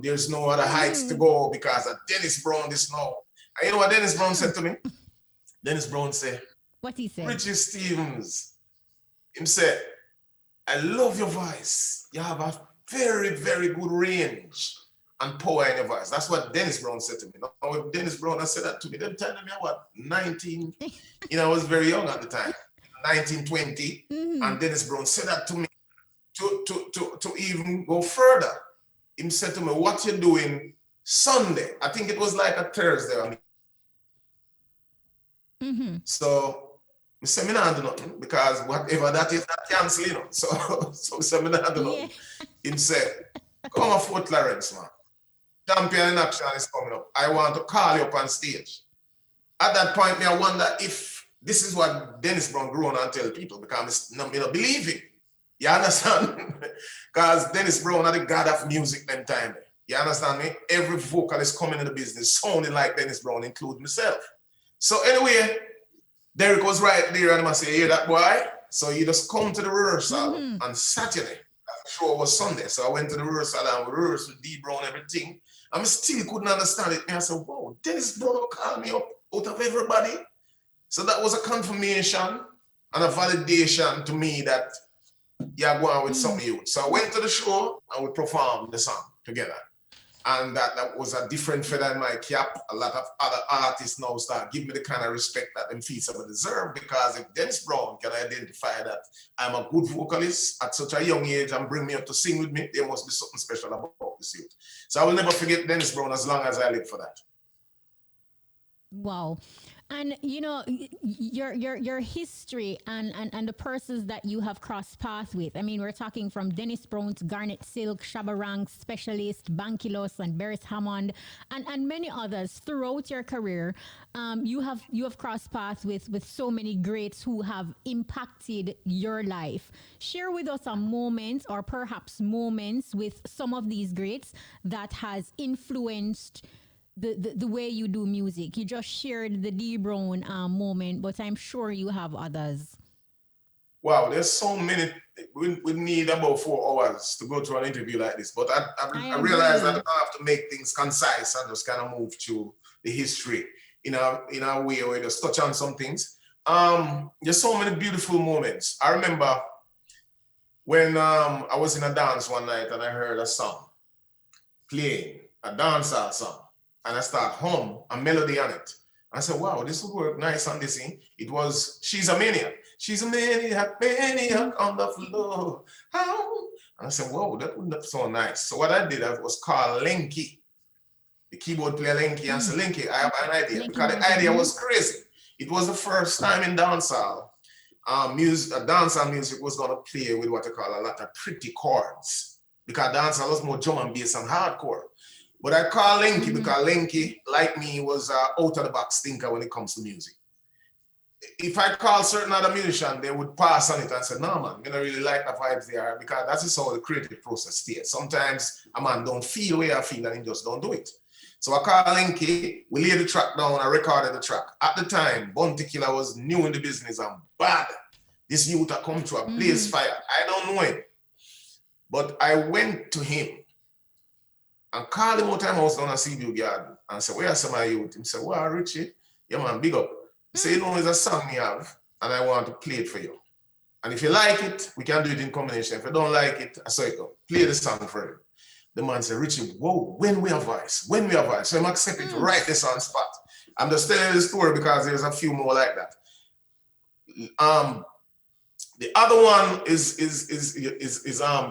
There's no other heights to go because of Dennis Brown this now. And you know what Dennis Brown said to me? Dennis Brown said, what he said? Richie Stevens, him said, I love your voice. You have a very, very good range and power in your voice. That's what Dennis Brown said to me. Now, Dennis Brown said that to me, them time me, what, 19, I was very young at the time, 1920, and Dennis Brown said that to me to even go further. He said to me, what you doing Sunday? I think it was like a Thursday. So, I said, I don't do nothing because whatever that is, that cancel, So I said, I don't do nothing. He said, come on, Fort Lawrence, man. Champion in Action is coming up. I want to call you up on stage. At that point, I wonder if this is what Dennis Brown grew on and tell people because I don't believe it. You understand? Because Dennis Brown is the god of music them time. You understand me? Every vocalist coming in the business sounding like Dennis Brown, including myself. So anyway, Derek was right there and I say, hear that boy? So you just come to the rehearsal on Saturday. The show was Sunday. So I went to the rehearsal and we rehearsed with D Brown and everything. I still couldn't understand it. And I said, wow, Dennis Brown called me up out of everybody. So that was a confirmation and a validation to me that you're going with some youth. So I went to the show and we performed the song together. And that was a different feather in my cap. A lot of other artists now start giving me the kind of respect that them feel some deserve because if Dennis Brown can identify that I'm a good vocalist at such a young age and bring me up to sing with me, there must be something special about this youth. So I will never forget Dennis Brown as long as I live for that. Wow. And your history and the persons that you have crossed paths with. I mean, we're talking from Dennis Brown's Garnet Silk, Shabba Ranks, Specialist, Bankilos, and Beres Hammond, and many others throughout your career. You have crossed paths with so many greats who have impacted your life. Share with us a moment or perhaps moments with some of these greats that has influenced the way you do music. You just shared the D Brown moment, but I'm sure you have others. Wow, there's so many. We need about 4 hours to go to an interview like this, but I realize that I have to make things concise and just kind of move through the history in a way where just touch on some things. There's so many beautiful moments. I remember when I was in a dance one night and I heard a song playing, a dancehall song. And I start hum a melody on it. I said, wow, this will work nice on this thing. It was She's a Maniac. She's a maniac on the floor. And I said, whoa, that wouldn't so nice. So what I did, I was called Lenky. The keyboard player Lenky. I said, Lenky, I have an idea. Because the idea was crazy. It was the first time in dancehall, dancehall music was going to play with what I call a lot of pretty chords. Because dancehall was more drum and bass and hardcore. But I call Lenky because Lenky, like me, was out of the box thinker when it comes to music. If I call certain other musician, they would pass on it and say, no, man, I don't really like the vibes there because that's just how the creative process stays. Sometimes a man don't feel the way I feel and he just don't do it. So I call Lenky, we laid the track down, I recorded the track. At the time, Bounty Killer was new in the business and bad. This youth had come to a blaze fire. I don't know him. But I went to him and called him one time I was down a CBU garden and said, where are some of my youth? He said, well, Richie, yeah man, big up. He said, it's a song we have and I want to play it for you. And if you like it, we can do it in combination. If you don't like it, I said, play the song for him. The man said, Richie, whoa, when we have voice. So I'm accepting to write this on spot. I'm just telling you the story because there's a few more like that. The other one is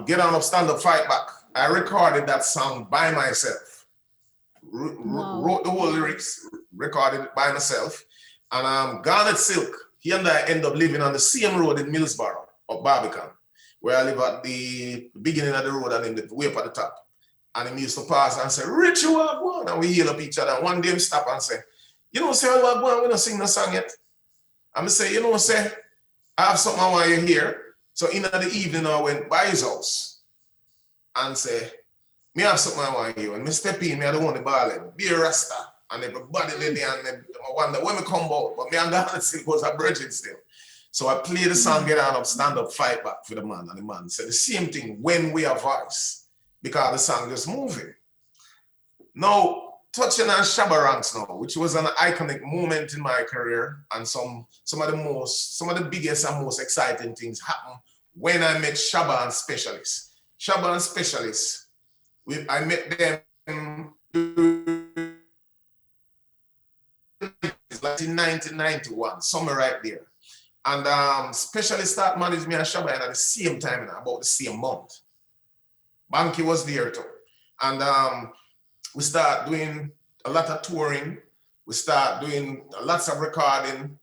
Get On Up, Stand Up, Fight Back. I recorded that song by myself. Wrote the whole lyrics, recorded it by myself. And Garnet Silk, he and I end up living on the same road in Millsboro, or Barbican, where I live at the beginning of the road and then way up at the top. And he used to pass and say, Richie, what going? And we yell up each other. And one day he stop and say, you know, say, what going? We don't sing the song yet. And I say, you know, say, I have something I want you to hear. So in the evening, I went by his house and say, me have something I want you. And me step in, me I don't want the ball, be a rasta. And everybody there and I wonder when me come out, but me and Garnet Silk was a virgin still. So I play the song, get on up, stand up, fight back for the man. And the man said the same thing when we have voice, because the song just moving. Now, touching on Shabba Ranks now, which was an iconic moment in my career, and some of the biggest and most exciting things happened when I met Shabba and Specialist. Shabba and Specialist, I met them like in 1991, somewhere right there. And Specialist start managing me and Shabba at the same time, about the same month. Banky was there too. And we start doing a lot of touring. We start doing lots of recording.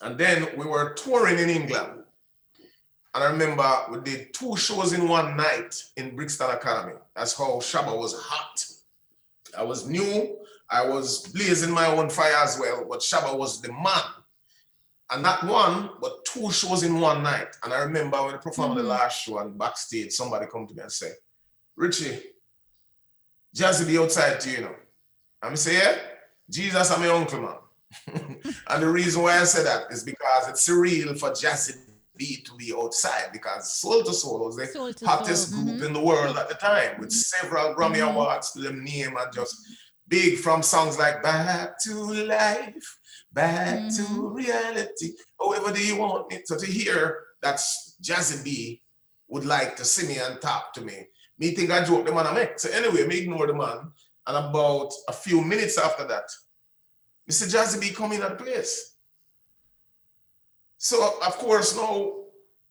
And then we were touring in England. And I remember we did 2 shows in one night in Brixton Academy. That's how Shabba was hot. I was new. I was blazing my own fire as well, but Shabba was the man. And not one, but 2 shows in one night. And I remember when I performed the last show and backstage, somebody come to me and say, Richie, Jazzy be outside to you, you know. And I say, yeah, Jesus, I'm your uncle, man. And the reason why I say that is because it's surreal for Jazzy B to be outside, because Soul to Soul was the hottest group in the world at the time, with several Grammy Awards to them name, and just big, from songs like Back to Life, Back to Reality, however do you want me. So to hear that Jazzy B would like to see me and talk to me, me think I joke the man I make. So anyway, me ignore the man, and about a few minutes after that, Mr. Jazzy B come in at the place. So of course now,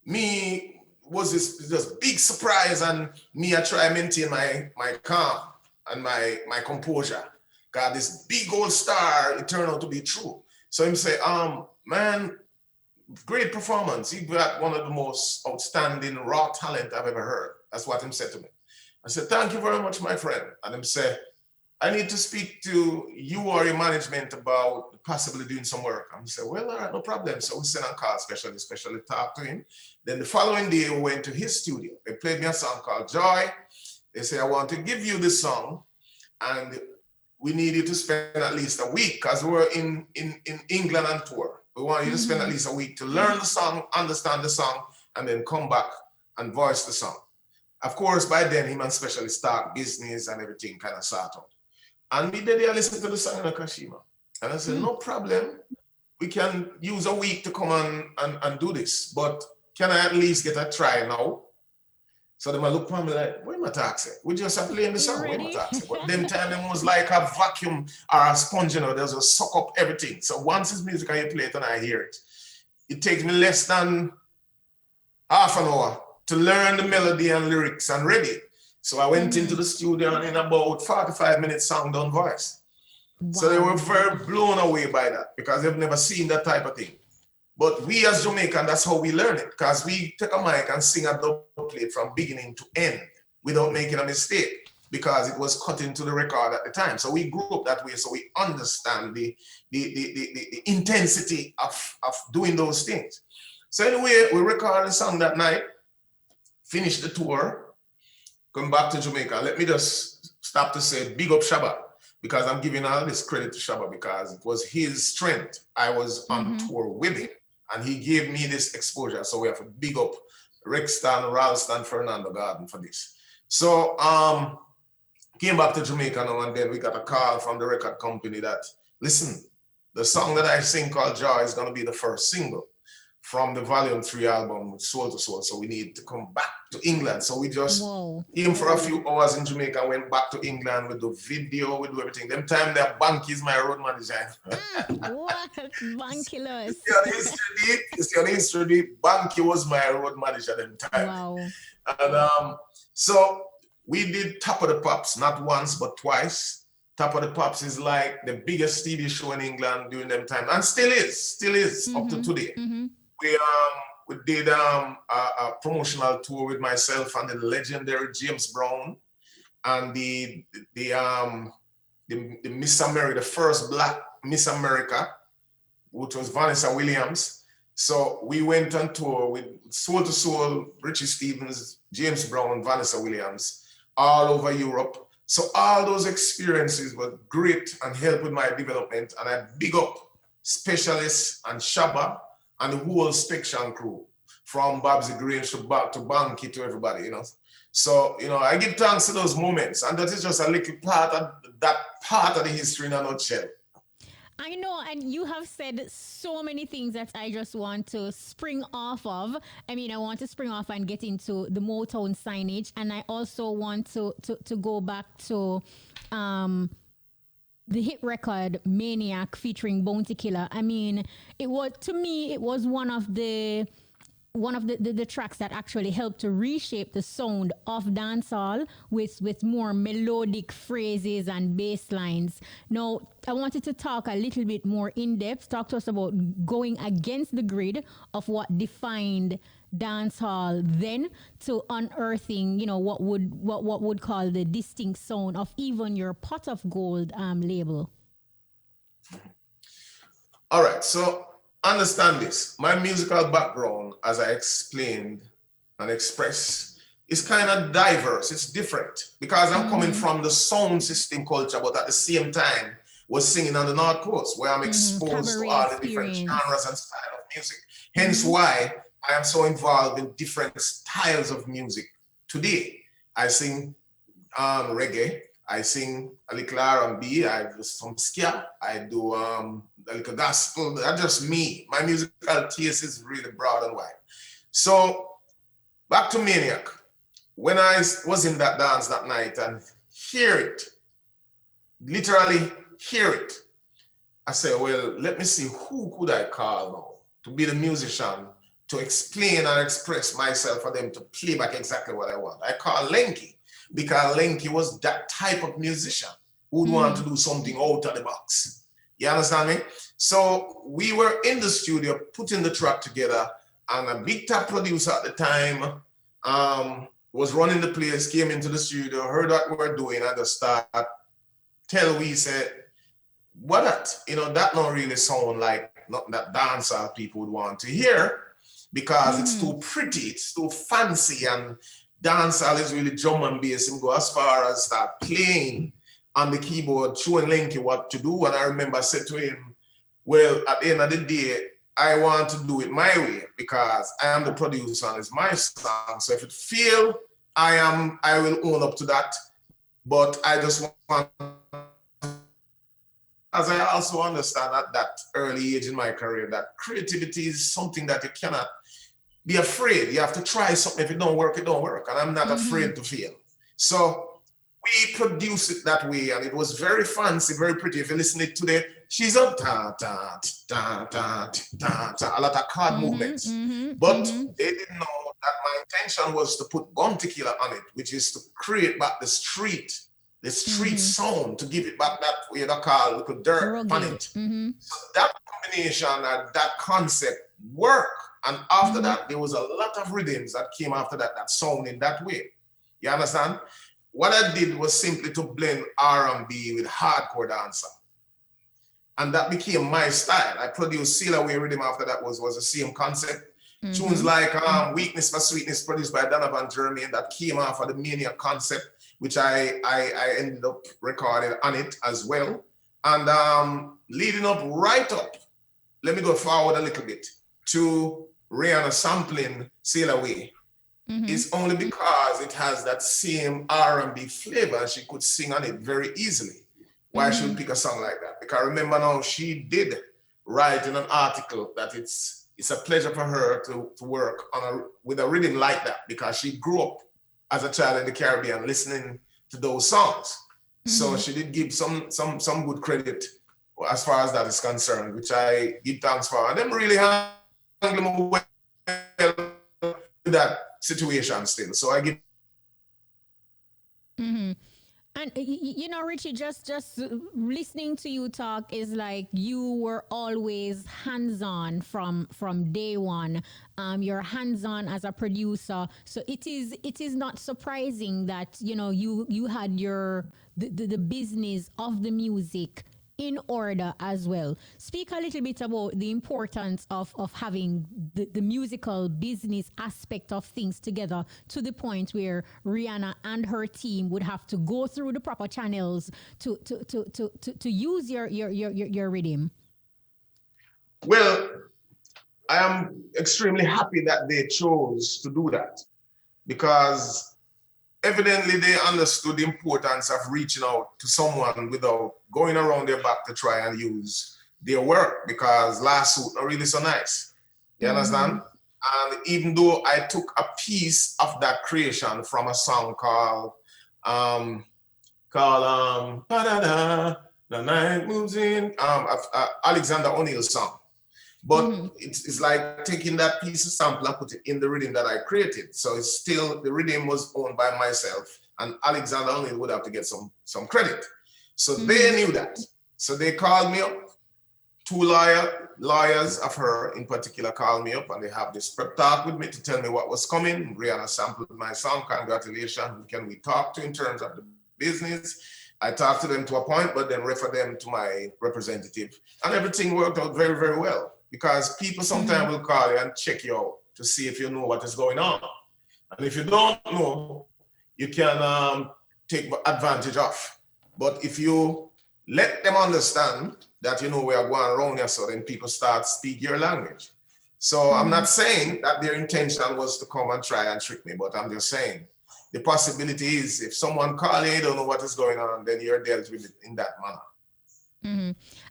me was this big surprise, and me I try to maintain my calm and my composure. God, this big old star, it turned out to be true. So him say, man, great performance. He got one of the most outstanding raw talent I've ever heard. That's what him said to me. I said, thank you very much, my friend. And him said, I need to speak to you or your management about possibly doing some work. And he said, well, all right, no problem. So we sent a call Specialist talk to him. Then the following day, we went to his studio. They played me a song called Joy. They said, I want to give you this song, and we need you to spend at least a week, because we were in England on tour. We want you to spend at least a week to learn the song, understand the song, and then come back and voice the song. Of course, by then, him and Specialist start business and everything kind of sort out. And me did listen to the song in Kashima. And I said, no problem. We can use a week to come and do this. But can I at least get a try now? So they might look at me like, what am I talking? We just are playing the song. What am I talking? But them time, them was like a vacuum or a sponge, you know, they'll just suck up everything. So once it's music and you play it and I hear it, it takes me less than half an hour to learn the melody and lyrics and ready. So I went into the studio, and in about 45 minutes, song done voice. Wow. So they were very blown away by that, because they've never seen that type of thing. But we as Jamaican, that's how we learn it, because we take a mic and sing a double plate from beginning to end without making a mistake, because it was cut into the record at the time. So we grew up that way, so we understand the intensity of doing those things. So anyway, we recorded the song that night, finished the tour, come back to Jamaica. Let me just stop to say big up Shabba, because I'm giving all this credit to Shabba, because it was his strength. I was on tour with him, and he gave me this exposure. So we have to big up Rexton, Ralston, Fernando Garden for this. So came back to Jamaica now, and then we got a call from the record company that, listen, the song that I sing called Joy is going to be the first single from the Volume 3 album, Soul to Soul. So we need to come back to England. So we just came for a few hours in Jamaica, went back to England with the video, we do everything. Them time that Banky is my road manager. What? Banky-less. You see on history, Banky was my road manager at the time. Wow. And so we did Top of the Pops, not once, but twice. Top of the Pops is like the biggest TV show in England during them time, and still is up to today. We did a promotional tour with myself and the legendary James Brown, and the Miss America, the first Black Miss America, which was Vanessa Williams. So we went on tour with Soul to Soul, Richie Stevens, James Brown, Vanessa Williams, all over Europe. So all those experiences were great and helped with my development. And I big up Specialists and Shabba and the whole Stiction crew, from Babsy Grange to Banky to everybody, you know. So, you know, I give thanks to those moments, and that is just a little part of that part of the history in a nutshell. I know, and you have said so many things that I just want to spring off of. I mean, I want to spring off and get into the Motown signage, and I also want to go back to the hit record Maniac featuring Bounty Killer. I mean, it was, to me, it was one of the tracks that actually helped to reshape the sound of dancehall with more melodic phrases and bass lines. Now, I wanted to talk a little bit more in depth, talk to us about going against the grid of what defined dancehall then to unearthing, you know, what would call the distinct sound of even your Pot of Gold label. All right, so understand this. My musical background, as I explained and expressed, is kind of diverse. It's different because I'm coming from the sound system culture, but at the same time was singing on the North Coast, where I'm exposed to all the different genres and style of music. Hence why I am so involved in different styles of music. Today, I sing reggae, I sing a little R&B, I do some ska, I do a little gospel. That's just me. My musical taste is really broad and wide. So back to Maniac. When I was in that dance that night and hear it, literally hear it, I said, well, let me see who could I call now to be the musician to explain and express myself for them to play back exactly what I want. I called Lenky, because Lenky was that type of musician who would want to do something out of the box. You understand me? So we were in the studio putting the track together, and a big top producer at the time was running the place, came into the studio, heard what we were doing, and just started tell we said, what that? You know, that don't really sound like nothing that dancehall people would want to hear, because it's too pretty, it's too fancy, and dancehall is really drum and bass. And go as far as start playing on the keyboard, showing Lenky what to do. And I remember I said to him, well, at the end of the day, I want to do it my way because I am the producer and it's my song. So if it fails, I will own up to that. But I just want, as I also understand at that early age in my career, that creativity is something that you cannot be afraid. You have to try something. If it don't work, it don't work. And I'm not afraid to fail. So we produced it that way, and it was very fancy, very pretty. If you listen to it today, she's up, ta, ta, ta, ta, ta, ta, a lot of chord movements. But they didn't know that my intention was to put Bounty Killer on it, which is to create back the street sound, to give it back that way they call little dirt on it. So that combination and that concept worked. And after that, there was a lot of rhythms that came after that, that sound in that way. You understand? What I did was simply to blend R&B with hardcore dancer. And that became my style. I produced Sail Away Rhythm after that was the same concept. Tunes like Weakness for Sweetness, produced by Donovan Jeremy, that came off of the Maniac concept, which I ended up recording on it as well. And leading up right up, let me go forward a little bit, to Rihanna sampling Sail Away. It's only because it has that same R&B flavor. She could sing on it very easily. Why she would pick a song like that? Because remember now, she did write in an article that it's a pleasure for her to work on with a rhythm like that, because she grew up as a child in the Caribbean listening to those songs. So she did give some good credit as far as that is concerned, which I give thanks for. And them really handle well with that situation still. So I give. And you know, Richie, just listening to you talk is like you were always hands-on from day one. You're hands-on as a producer, so it is not surprising that, you know, you had the business of the music in order as well. Speak a little bit about the importance of having the musical business aspect of things together, to the point where Rihanna and her team would have to go through the proper channels to use your rhythm. Well, I am extremely happy that they chose to do that, because evidently they understood the importance of reaching out to someone without going around their back to try and use their work, because last suit not really so nice. You understand? And even though I took a piece of that creation from a song called Ba-da-da, the night moves in, Alexander O'Neill's song. But it's like taking that piece of sample and put it in the rhythm that I created. So it's still, the rhythm was owned by myself, and Alexander O'Neill would have to get some credit. So they knew that. So they called me up. Two lawyers of her in particular called me up, and they have this prep talk with me to tell me what was coming. Rihanna sampled my song, congratulations. Who can we talk to in terms of the business? I talked to them to a point, but then refer them to my representative. And everything worked out very, very well, because people sometimes will call you and check you out to see if you know what is going on. And if you don't know, you can take advantage of. But if you let them understand that you know we are going around here, so then people start speak your language. So I'm not saying that their intention was to come and try and trick me, but I'm just saying the possibility is if someone calls you, you don't know what is going on, then you're dealt with it in that manner.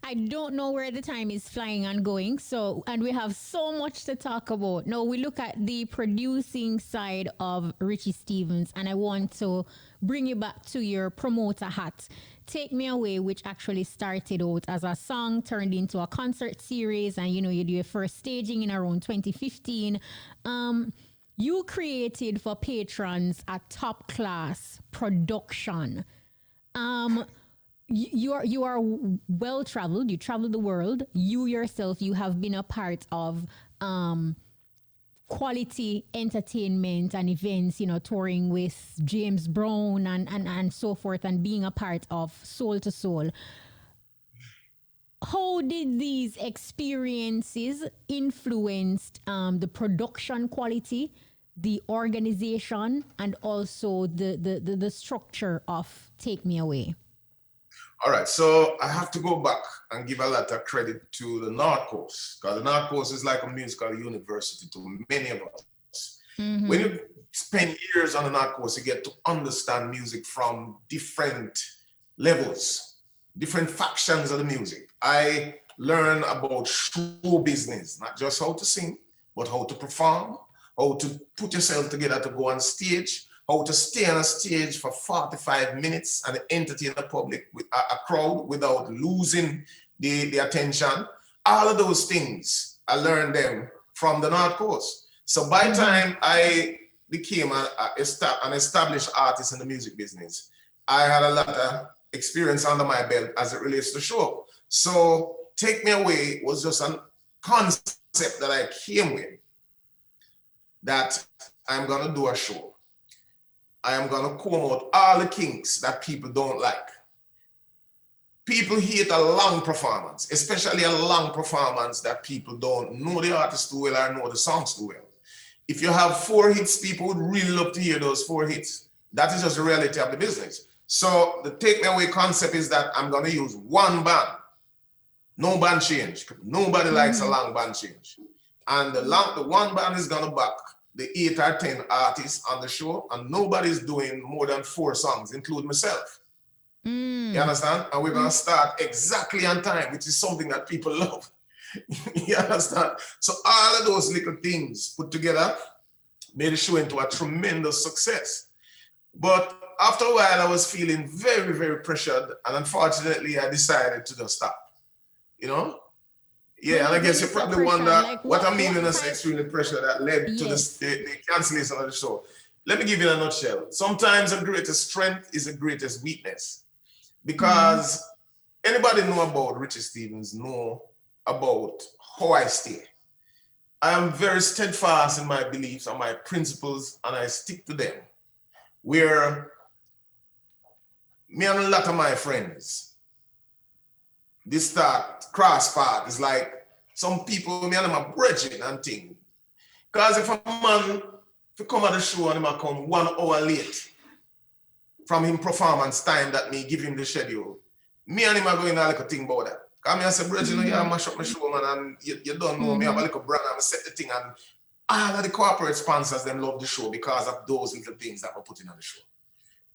I don't know where the time is flying and going. So, and we have so much to talk about. Now we look at the producing side of Richie Stephens, and I want to bring you back to your promoter hat. Take Me Away, which actually started out as a song, turned into a concert series, and you do your first staging in around 2015. You created for patrons a top class production. You are well traveled. You travel the world. You yourself, you have been a part of quality entertainment and events, touring with James Brown and so forth, and being a part of Soul to Soul. How did these experiences influence the production quality, the organization, and also the structure of Take Me Away? All right, so I have to go back and give a lot of credit to the North Coast, because the North Coast is like a musical university to many of us. When you spend years on the North Coast, you get to understand music from different levels, different factions of the music. I learn about show business, not just how to sing, but how to perform, how to put yourself together to go on stage, how to stay on a stage for 45 minutes and entertain the public, with a crowd, without losing the attention. All of those things, I learned them from the North Coast. So by the time I became an established artist in the music business, I had a lot of experience under my belt as it relates to show. So Take Me Away was just a concept that I came with, that I'm gonna do a show. I am going to comb out all the kinks that people don't like. People hate a long performance, especially a long performance that people don't know the artist too well or know the songs too well. If you have 4 hits, people would really love to hear those 4 hits. That is just the reality of the business. So the Take Me Away concept is that I'm going to use one band. No band change. Nobody likes a long band change. And the one band is going to back the 8 or 10 artists on the show, and nobody's doing more than 4 songs, including myself. You understand? And we're gonna start exactly on time, which is something that people love. You understand? So all of those little things put together made the show into a tremendous success. But after a while, I was feeling very, very pressured, and unfortunately, I decided to just stop. Yeah, and I guess you probably wonder what I mean when I say extremely pressure that led to the cancellation of the show. Let me give you a nutshell. Sometimes the greatest strength is the greatest weakness, because anybody know about Richie Stephens know about how I stay. I am very steadfast in my beliefs and my principles, and I stick to them. Where me and a lot of my friends, this start cross path is like some people, me and them are bridging and thing. Because if a man to come at the show and him a come 1 hour late from him performance time that me give him the schedule, me and him are going to like a thing about that. Come here, I say, brethren, you know, you mash up my show, man, and you don't know me. I have a little brand, I set the thing, and all of the corporate sponsors, them love the show because of those little things that we're putting on the show.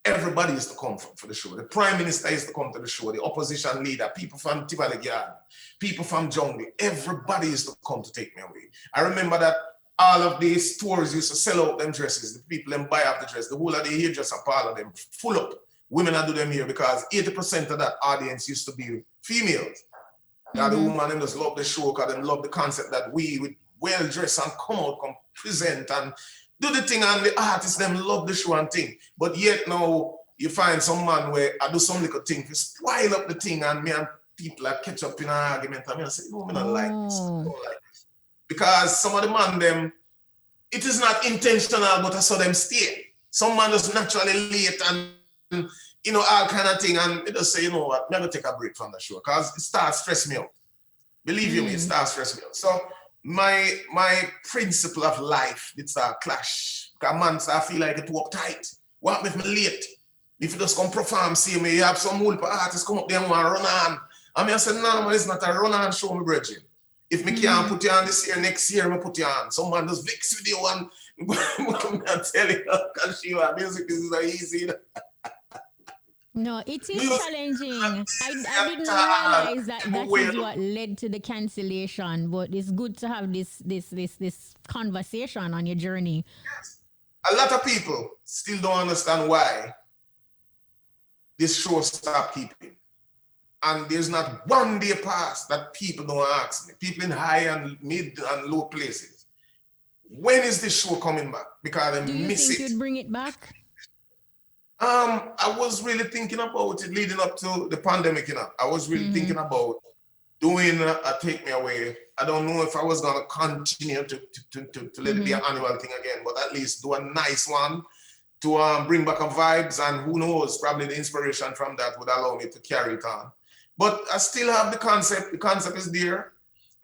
Everybody used to come for the show. The Prime Minister used to come to the show, the opposition leader, people from Tivoli Garden, people from Jungle, everybody used to come to take me away. I remember that all of these stores used to sell out them dresses. The people them buy up the dress. The whole of the hairdresser parlor them full up. Women are do them here because 80% of that audience used to be females. Now the woman them just love the show because they love the concept that we with well dressed and come out, come present and do the thing, and the artists them love the show and thing. But yet now you find some man where I do some little thing to spoil up the thing, and me and people are catch up in an argument, and I say, no, I don't like this. I don't like this. Because some of the man them, it is not intentional, but I saw them stay. Some man is naturally late and you know, all kind of thing, and they just say, you know what, I'm gonna take a break from the show because it starts stress me out. Believe you me, it starts stress me out. So my principle of life, it's a clash. Because man, I feel like it work tight. What if me late? If you just come perform, see me, you have some old artists come up there and want to run on. I mean, I said, no, man, it's not a run on show, me brethren. If me can't put you on this year, next year, me put you on. Some man just vex with you and I tell you, because music is not easy. No, it is challenging. I didn't realize that is what led to the cancellation, but it's good to have this conversation on your journey. Yes. A lot of people still don't understand why this show stopped keeping. And there's not one day past that people don't ask me. People in high and mid and low places. When is this show coming back? Because I miss it. Do you think you'd bring it back? I was really thinking about it leading up to the pandemic, you know. I was really thinking about doing a Take Me Away. I don't know if I was going to continue to let it be an annual thing again, but at least do a nice one to bring back a vibes, and who knows, probably the inspiration from that would allow me to carry it on. But I still have the concept. The concept is there,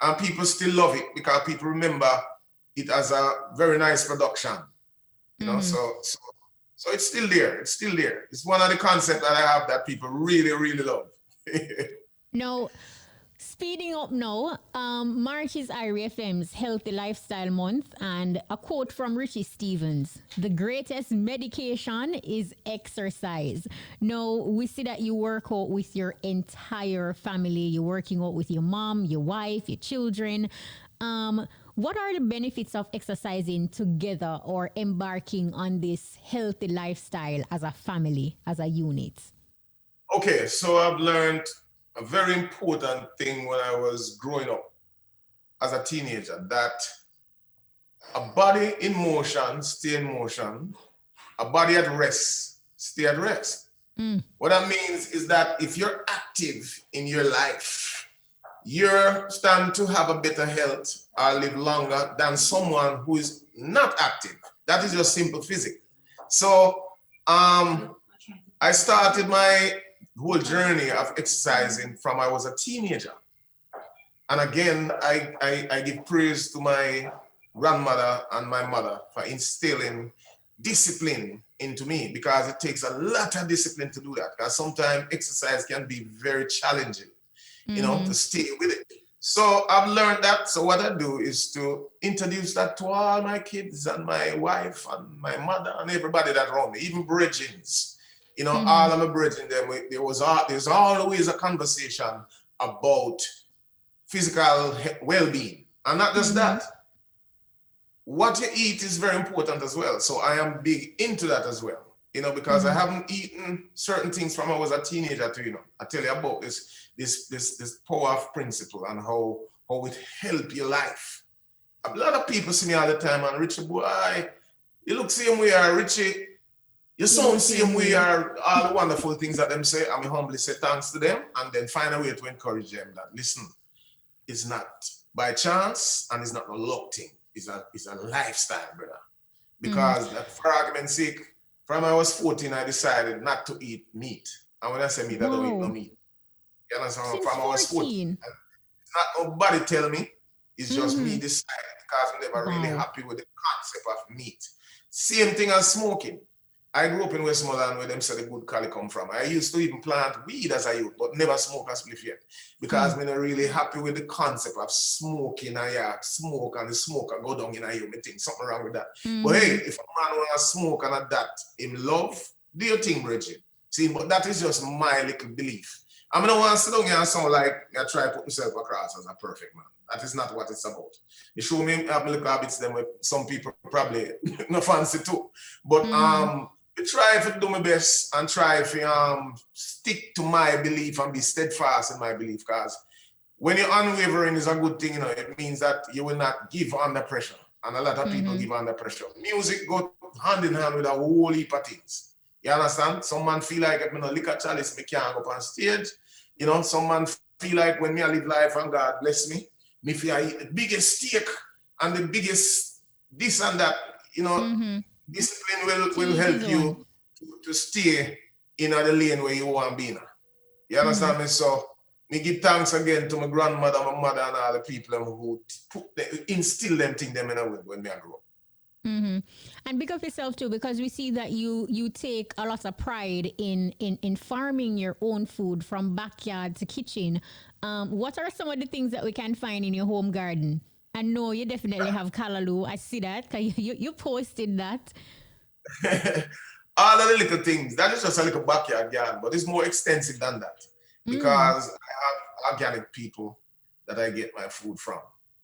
and people still love it because people remember it as a very nice production, you know, so it's still there. It's still there. It's one of the concepts that I have that people really, really love. Now, speeding up now, March is IRIFM's Healthy Lifestyle Month, and a quote from Richie Stevens: "The greatest medication is exercise." Now, we see that you work out with your entire family. You're working out with your mom, your wife, your children. What are the benefits of exercising together or embarking on this healthy lifestyle as a family, as a unit? Okay, so I've learned a very important thing when I was growing up as a teenager, that a body in motion, stay in motion, a body at rest, stay at rest. What that means is that if you're active in your life, you're stand to have a better health or live longer than someone who is not active. That is just simple physics. So I started my whole journey of exercising from I was a teenager. And again, I give praise to my grandmother and my mother for instilling discipline into me, because it takes a lot of discipline to do that. Because sometimes exercise can be very challenging, you know, to stay with it. So I've learned that. So what I do is to introduce that to all my kids and my wife and my mother and everybody that around me, even brethrens. You know, all of my brethren, there's always a conversation about physical well-being. And not just that. What you eat is very important as well. So I am big into that as well. You know, because I haven't eaten certain things from I was a teenager to, you know, I tell you about this power of principle and how it help your life. A lot of people see me all the time, and Richie, boy, you look same way, Richie. You sound same way, all the wonderful things that them say. I humbly say thanks to them, and then find a way to encourage them that, listen, it's not by chance and it's not a luck thing. It's a lifestyle, brother. Because for argument's sake, from I was 14, I decided not to eat meat. And when I say meat, I don't eat no meat. You understand? Since from I was 14. It's not nobody tell me. It's just me deciding, because I'm never really happy with the concept of meat. Same thing as smoking. I grew up in Westmoreland where them said the good Cali come from. I used to even plant weed as a youth, but never smoke a spliff yet. Because I'm not really happy with the concept of smoking a yard, smoke and the smoker go down in a year. I think something wrong with that. But hey, if a man want to smoke and that him love, do your thing, Bridget. See, but that is just my little belief. I'm not want to sit down here and sound like I try to put myself across as a perfect man. That is not what it's about. You show me have little habits them with some people probably no fancy too. But I try to do my best and try to stick to my belief and be steadfast in my belief, because when you're unwavering is a good thing, you know, it means that you will not give under pressure. And a lot of people give under pressure. Music goes hand in hand with a whole heap of things. You understand? Some man feel like if I don't lick a chalice, I can't go up on stage. You know, some man feel like when me I live life and God bless me, me feel I eat the biggest steak and the biggest this and that, you know, discipline will help you to stay in the lane where you want to be in. You understand me? So, me give thanks again to my grandmother, my mother, and all the people who instill them things them in a way when me I grow up. And big up yourself too, because we see that you take a lot of pride in farming your own food from backyard to kitchen. What are some of the things that we can find in your home garden? I know you definitely have callaloo. I see that because you posted that. All of the little things. That is just a little backyard garden, but it's more extensive than that because I have organic people that I get my food from.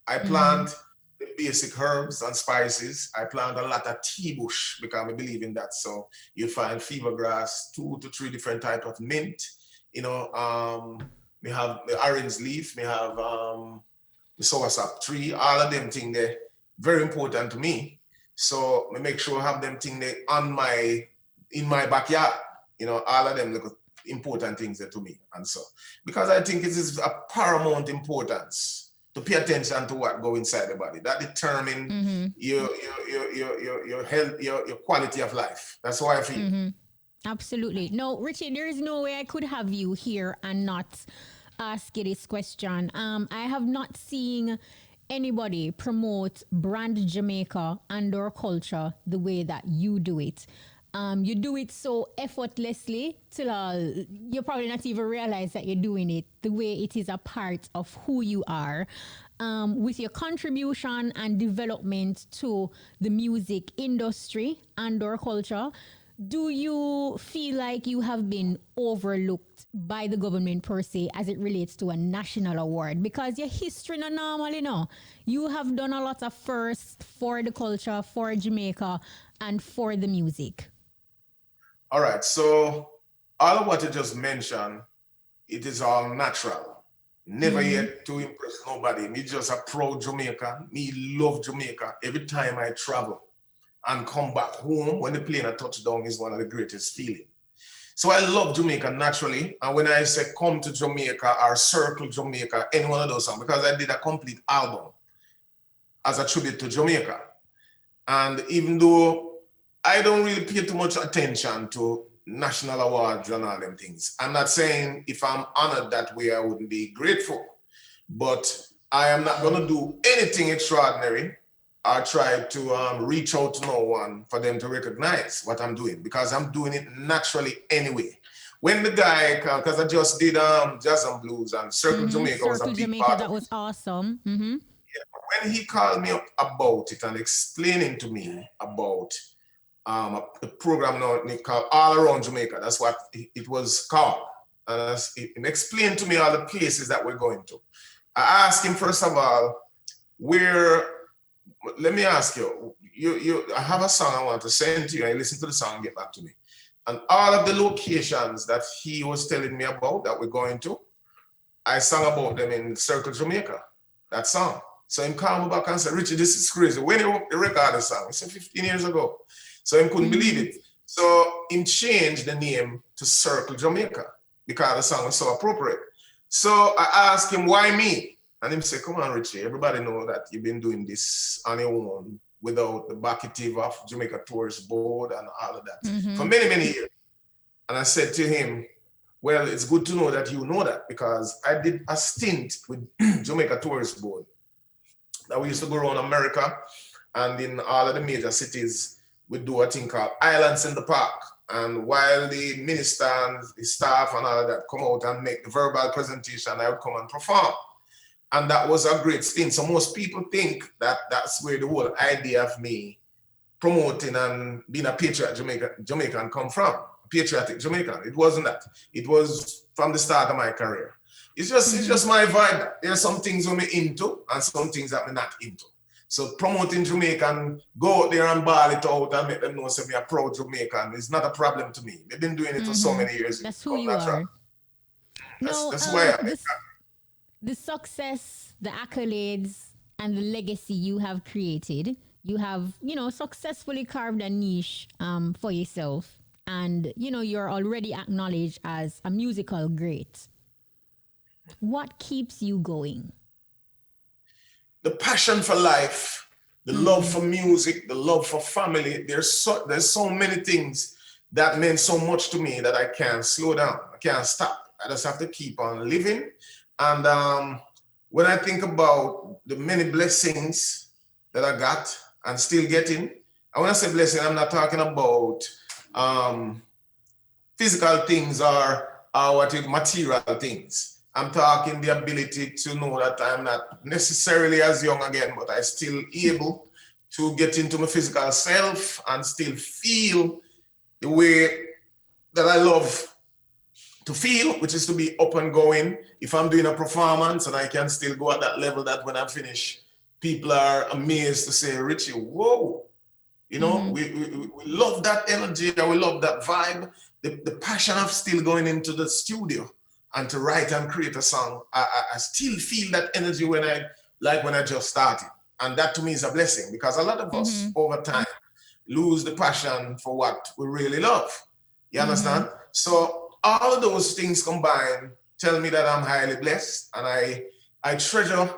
I plant the basic herbs and spices. I plant a lot of tea bush because I believe in that. So you find fever grass, 2 to 3 different types of mint. You know, we have the orange leaf. We have the soursop tree. All of them things they're very important to me. So I make sure I have them things there in my backyard. You know, all of them look important things there to me. And so because I think it is a paramount importance to pay attention to what go inside the body. That determines your health, your quality of life. That's how I feel. Absolutely. No, Richie, there is no way I could have you here and not ask you this question. I have not seen anybody promote brand Jamaica and our culture the way that you do it. You do it so effortlessly till you probably not even realize that you're doing it the way it is a part of who you are. With your contribution and development to the music industry and our culture, do you feel like you have been overlooked by the government per se as it relates to a national award? Because your history not normal, you know. You have done a lot of firsts for the culture, for Jamaica, and for the music. All right, so all of what you just mentioned, it is all natural. Never yet to impress nobody. Me just a proud Jamaican. Me love Jamaica. Every time I travel and come back home, when the plane a touchdown is one of the greatest feelings. So I love Jamaica naturally. And when I say come to Jamaica or circle Jamaica, any one of those songs, because I did a complete album as a tribute to Jamaica. And even though I don't really pay too much attention to national awards and all them things. I'm not saying if I'm honored that way, I wouldn't be grateful. But I am not going to do anything extraordinary or try to reach out to no one for them to recognize what I'm doing, because I'm doing it naturally anyway. When the guy, because I just did Jazz and Blues and Circle Jamaica was a big Jamaica, part. that was awesome. Yeah, when he called me up about it and explaining to me about a program now called All Around Jamaica. That's what it was called. And it explained to me all the places that we're going to. I asked him, first of all, let me ask you, I have a song I want to send to you, and you listen to the song and get back to me. And all of the locations that he was telling me about that we're going to, I sang about them in Circle Jamaica, that song. So he called me back and said, Richie, this is crazy. When you recorded the song? He said 15 years ago. So he couldn't believe it. So he changed the name to Circle Jamaica because the song was so appropriate. So I asked him, why me? And he said, come on, Richie, everybody know that you've been doing this on your own without the backing of Jamaica Tourist Board and all of that for many, many years. And I said to him, well, it's good to know that you know that, because I did a stint with Jamaica Tourist Board that we used to go around America and in all of the major cities we do a thing called Islands in the Park. And while the minister and the staff and all of that come out and make the verbal presentation, I would come and perform. And that was a great thing. So most people think that that's where the whole idea of me promoting and being a patriot Jamaican come from, patriotic Jamaican. It wasn't that. It was from the start of my career. It's just my vibe. There are some things I'm into and some things that I'm not into. So promoting Jamaican, go out there and ball it out and make them know say me a proud Jamaican is not a problem to me. They've been doing it for so many years. That's who you are. That's why the success, the accolades, and the legacy you have created, you have, successfully carved a niche for yourself. And, you're already acknowledged as a musical great. What keeps you going? The passion for life, the love for music, the love for family. There's so many things that meant so much to me that I can't slow down. I can't stop. I just have to keep on living. And when I think about the many blessings that I got and still getting, and when I say blessing, I'm not talking about physical things or material things. I'm talking the ability to know that I'm not necessarily as young again, but I still able to get into my physical self and still feel the way that I love to feel, which is to be up and going. If I'm doing a performance and I can still go at that level that when I finish, people are amazed to say, Richie, whoa. We love that energy and we love that vibe. The passion of still going into the studio and to write and create a song. I still feel that energy when I just started. And that to me is a blessing because a lot of us over time lose the passion for what we really love. You understand? So all of those things combined tell me that I'm highly blessed and I treasure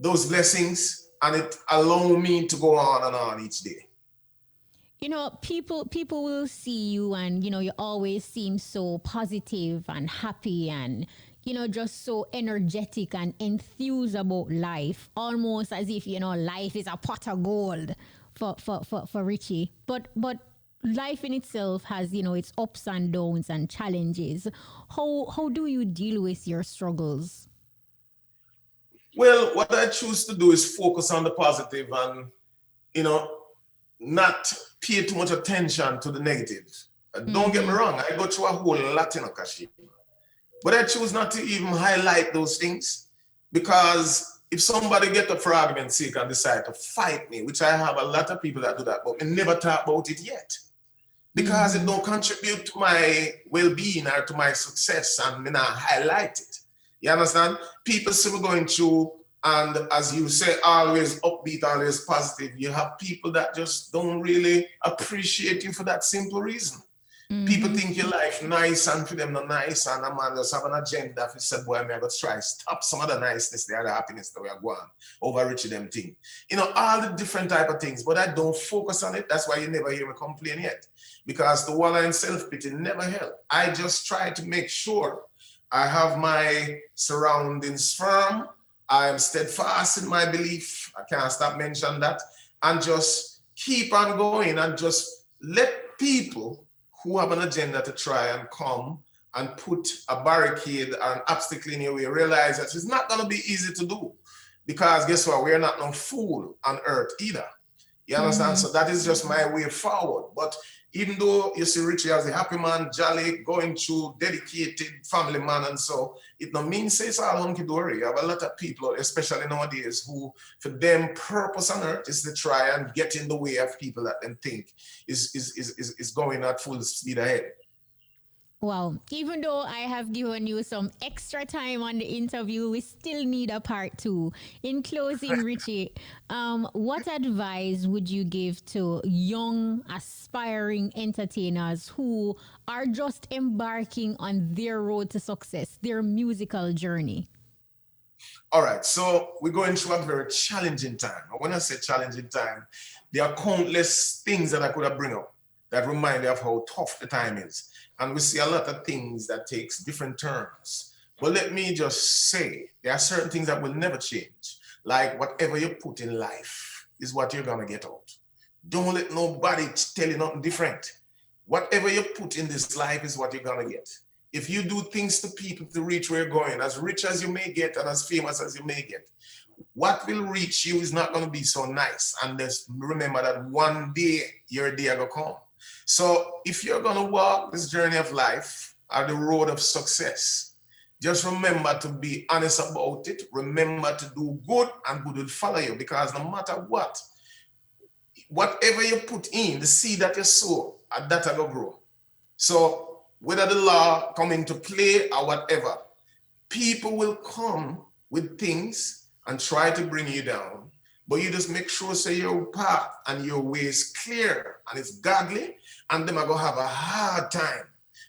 those blessings and it allows me to go on and on each day. People will see you and, you always seem so positive and happy and, just so energetic and enthused about life, almost as if, life is a pot of gold for Richie. But life in itself has, its ups and downs and challenges. How do you deal with your struggles? Well, what I choose to do is focus on the positive and, not pay too much attention to the negatives. Don't get me wrong, I go through a whole lot in Kashima. But I choose not to even highlight those things because if somebody get up for argument's sake and decide to fight me, which I have a lot of people that do that, but we never talk about it yet. Because it don't contribute to my well-being or to my success and me not highlight it. You understand? People see me going through and as you say, always upbeat, always positive. You have people that just don't really appreciate you for that simple reason. People think your life nice and for them not nice and a man just have an agenda if he said, boy, I'm going to try stop some of the niceness there, the happiness that we are going over Richie them thing. All the different type of things, but I don't focus on it. That's why you never hear me complain yet. Because the wallow in self-pity never help. I just try to make sure I have my surroundings firm. I am steadfast in my belief. I can't stop mentioning that. And just keep on going and just let people who have an agenda to try and come and put a barricade or an obstacle in your way realize that it's not going to be easy to do. Because guess what? We're not no fool on earth either. You understand? So that is just my way forward. But even though you see Richie as a happy man, jolly, going through, dedicated, family man, and so, it no means it's all hunky-dory. You have a lot of people, especially nowadays, who, for them, purpose on earth is to try and get in the way of people that them think is going at full speed ahead. Wow. Even though I have given you some extra time on the interview, we still need a part 2. In closing, Richie, what advice would you give to young, aspiring entertainers who are just embarking on their road to success, their musical journey? All right. So we're going through a very challenging time. And when I say challenging time, there are countless things that I could have bring up that remind me of how tough the time is. And we see a lot of things that takes different turns. But let me just say, there are certain things that will never change. Like whatever you put in life is what you're going to get out. Don't let nobody tell you nothing different. Whatever you put in this life is what you're gonna get. If you do things to people to reach where you're going, as rich as you may get and as famous as you may get, what will reach you is not gonna be so nice. And just remember that one day, your day will come. So if you're gonna walk this journey of life or the road of success, just remember to be honest about it. Remember to do good, and good will follow you, because no matter what, whatever you put in, the seed that you sow, that will grow. So whether the law come into play or whatever, people will come with things and try to bring you down. But you just make sure say your path and your way is clear and it's godly, and them are going to have a hard time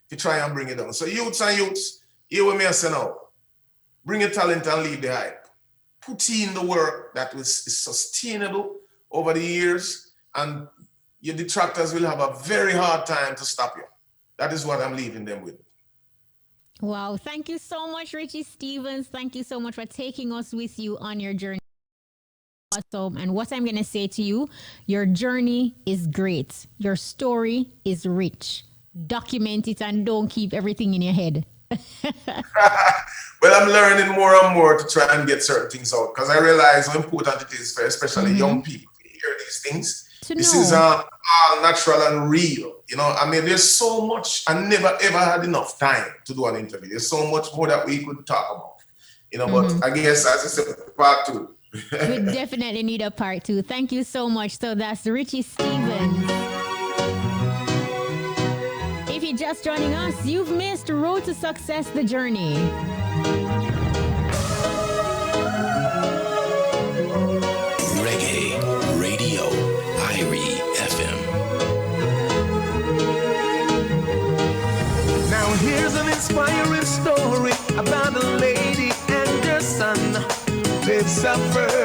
to try and bring it down. So youths and youths, hear what me say now. Bring your talent and leave the hype. Put in the work that is sustainable over the years, and your detractors will have a very hard time to stop you. That is what I'm leaving them with. Wow. Thank you so much, Richie Stephens. Thank you so much for taking us with you on your journey. Awesome. And what I'm going to say to you, your journey is great. Your story is rich. Document it and don't keep everything in your head. Well, I'm learning more and more to try and get certain things out, because I realize how important it is for especially young people to hear these things. This is all natural and real. You know, I mean, there's so much. I never ever had enough time to do an interview. There's so much more that we could talk about. You know, but I guess as I said, part 2. We definitely need a part 2. Thank you so much. So that's Richie Stephens. If you're just joining us, you've missed Road to Success, the journey. Reggae Radio, RICHIE FM. Now here's an inspiring story about a lady and her son. They suffered